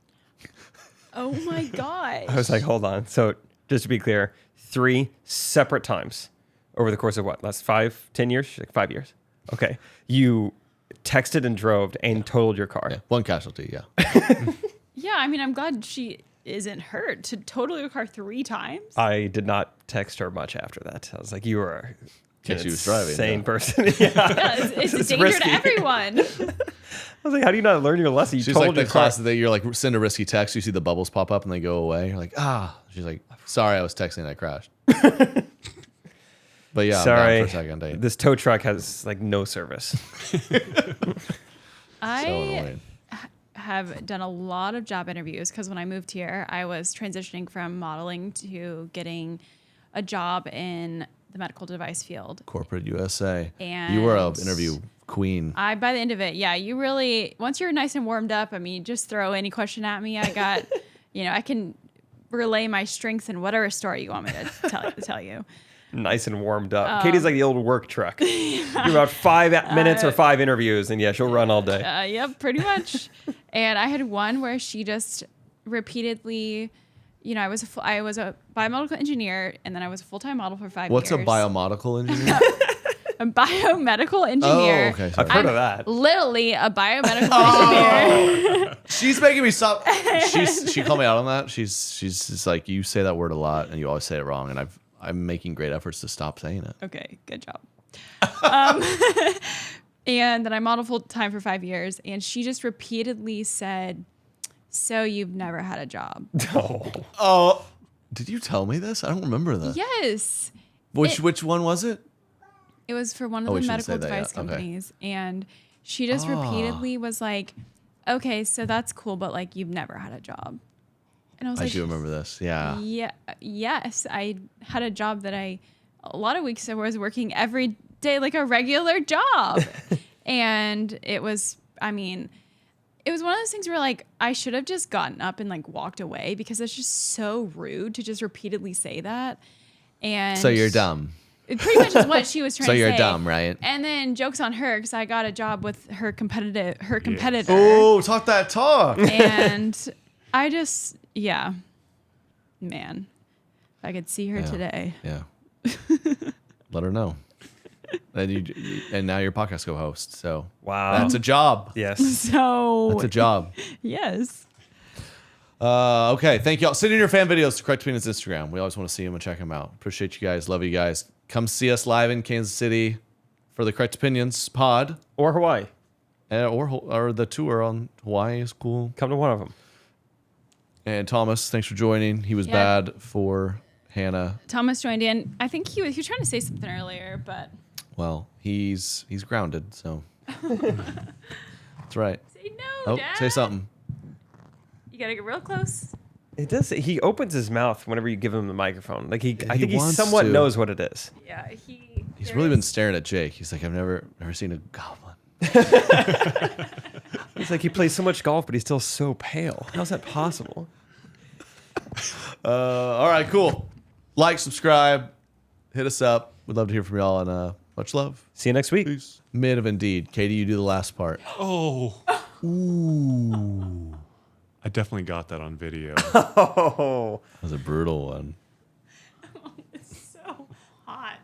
Oh my gosh. I was like, hold on. So just to be clear, 3 separate times over the course of what? Last 10 years? She's like 5 years. Okay. You texted and drove and totaled your car. Yeah, one casualty. Yeah. Yeah, I mean, I'm glad she isn't hurt. To total your car 3 times? I did not text her much after that. I was like, you are Guess she was driving. Sane yeah. person. Yeah. Yeah, it's a danger risky. to everyone. I was like, how do you not learn your lesson? You She's told like the your car. class that you're like send a risky text, you see the bubbles pop up and they go away. You're like, She's like, sorry, I was texting and I crashed. But yeah, Sorry, I'm down for a second date. this tow truck has like no service. I So annoying. have done a lot of job interviews because when I moved here, I was transitioning from modeling to getting a job in the medical device field. Corporate USA. And you were an interview queen. By the end of it, yeah, you really, once you're nice and warmed up, I mean, just throw any question at me. I got, I can relay my strengths in whatever story you want me to tell you. Nice and warmed up. Katie's like the old work truck. You're about 5 minutes or 5 interviews, and yeah, she'll run all day. Yep, pretty much. And I had one where she just repeatedly, I was a biomedical engineer, and then I was a full-time model for 5 What's years. a biomedical engineer? A biomedical engineer. Oh, okay. I've Sorry. heard of that. Literally a biomedical engineer. She's making me stop. She called me out on that. She's just like, you say that word a lot, and you always say it wrong, and I'm making great efforts to stop saying it. Okay, good job. And then I modeled full time for 5 years, and she just repeatedly said, "So you've never had a job?" Oh, did you tell me this? I don't remember that. Yes. Which one was it? It was for one Oh, of we the shouldn't say medical that device yet. Okay. companies, and she just repeatedly was like, "Okay, so that's cool, but like you've never had a job." And I was I like, do remember this. Yeah. "Yeah, yes, I had a job that a lot of weeks I was working every day like a regular job," and it was, it was one of those things where like I should have just gotten up and like walked away because it's just so rude to just repeatedly say that. And So you're dumb. it pretty much is what she was trying So to say. you're dumb, right? And then jokes on her because I got a job with her competitor. Oh, talk that talk. And I just, man, if I could see her today. Yeah. Let her know. And now you're podcast co-host. So Wow. that's a job. Yes. So That's a job. yes. Okay, thank y'all. Send in your fan videos to Correct Opinions Instagram. We always want to see them and check them out. Appreciate you guys. Love you guys. Come see us live in Kansas City for the Correct Opinions pod, Or Hawaii. or the tour on Hawaii is cool. Come to one of them. And Thomas, thanks for joining. He was Yeah. bad for Hannah. Thomas joined in. I think he was trying to say something earlier, but Well, he's grounded, so that's right. say no, Oh, Dad. say something. You gotta get real close. It does. He opens his mouth whenever you give him the microphone. Like I think he wants somewhat to. knows what it is. Yeah, He's really been staring at Jake. He's like, I've never seen a goblin. It's like he plays so much golf, but he's still so pale. How's that possible? All right, cool. Like, subscribe, hit us up. We'd love to hear from y'all, and much love. See you next week. Peace. Mid of Indeed. Katie, you do the last part. Oh. Ooh. I definitely got that on video. Oh. That was a brutal one. It's so hot.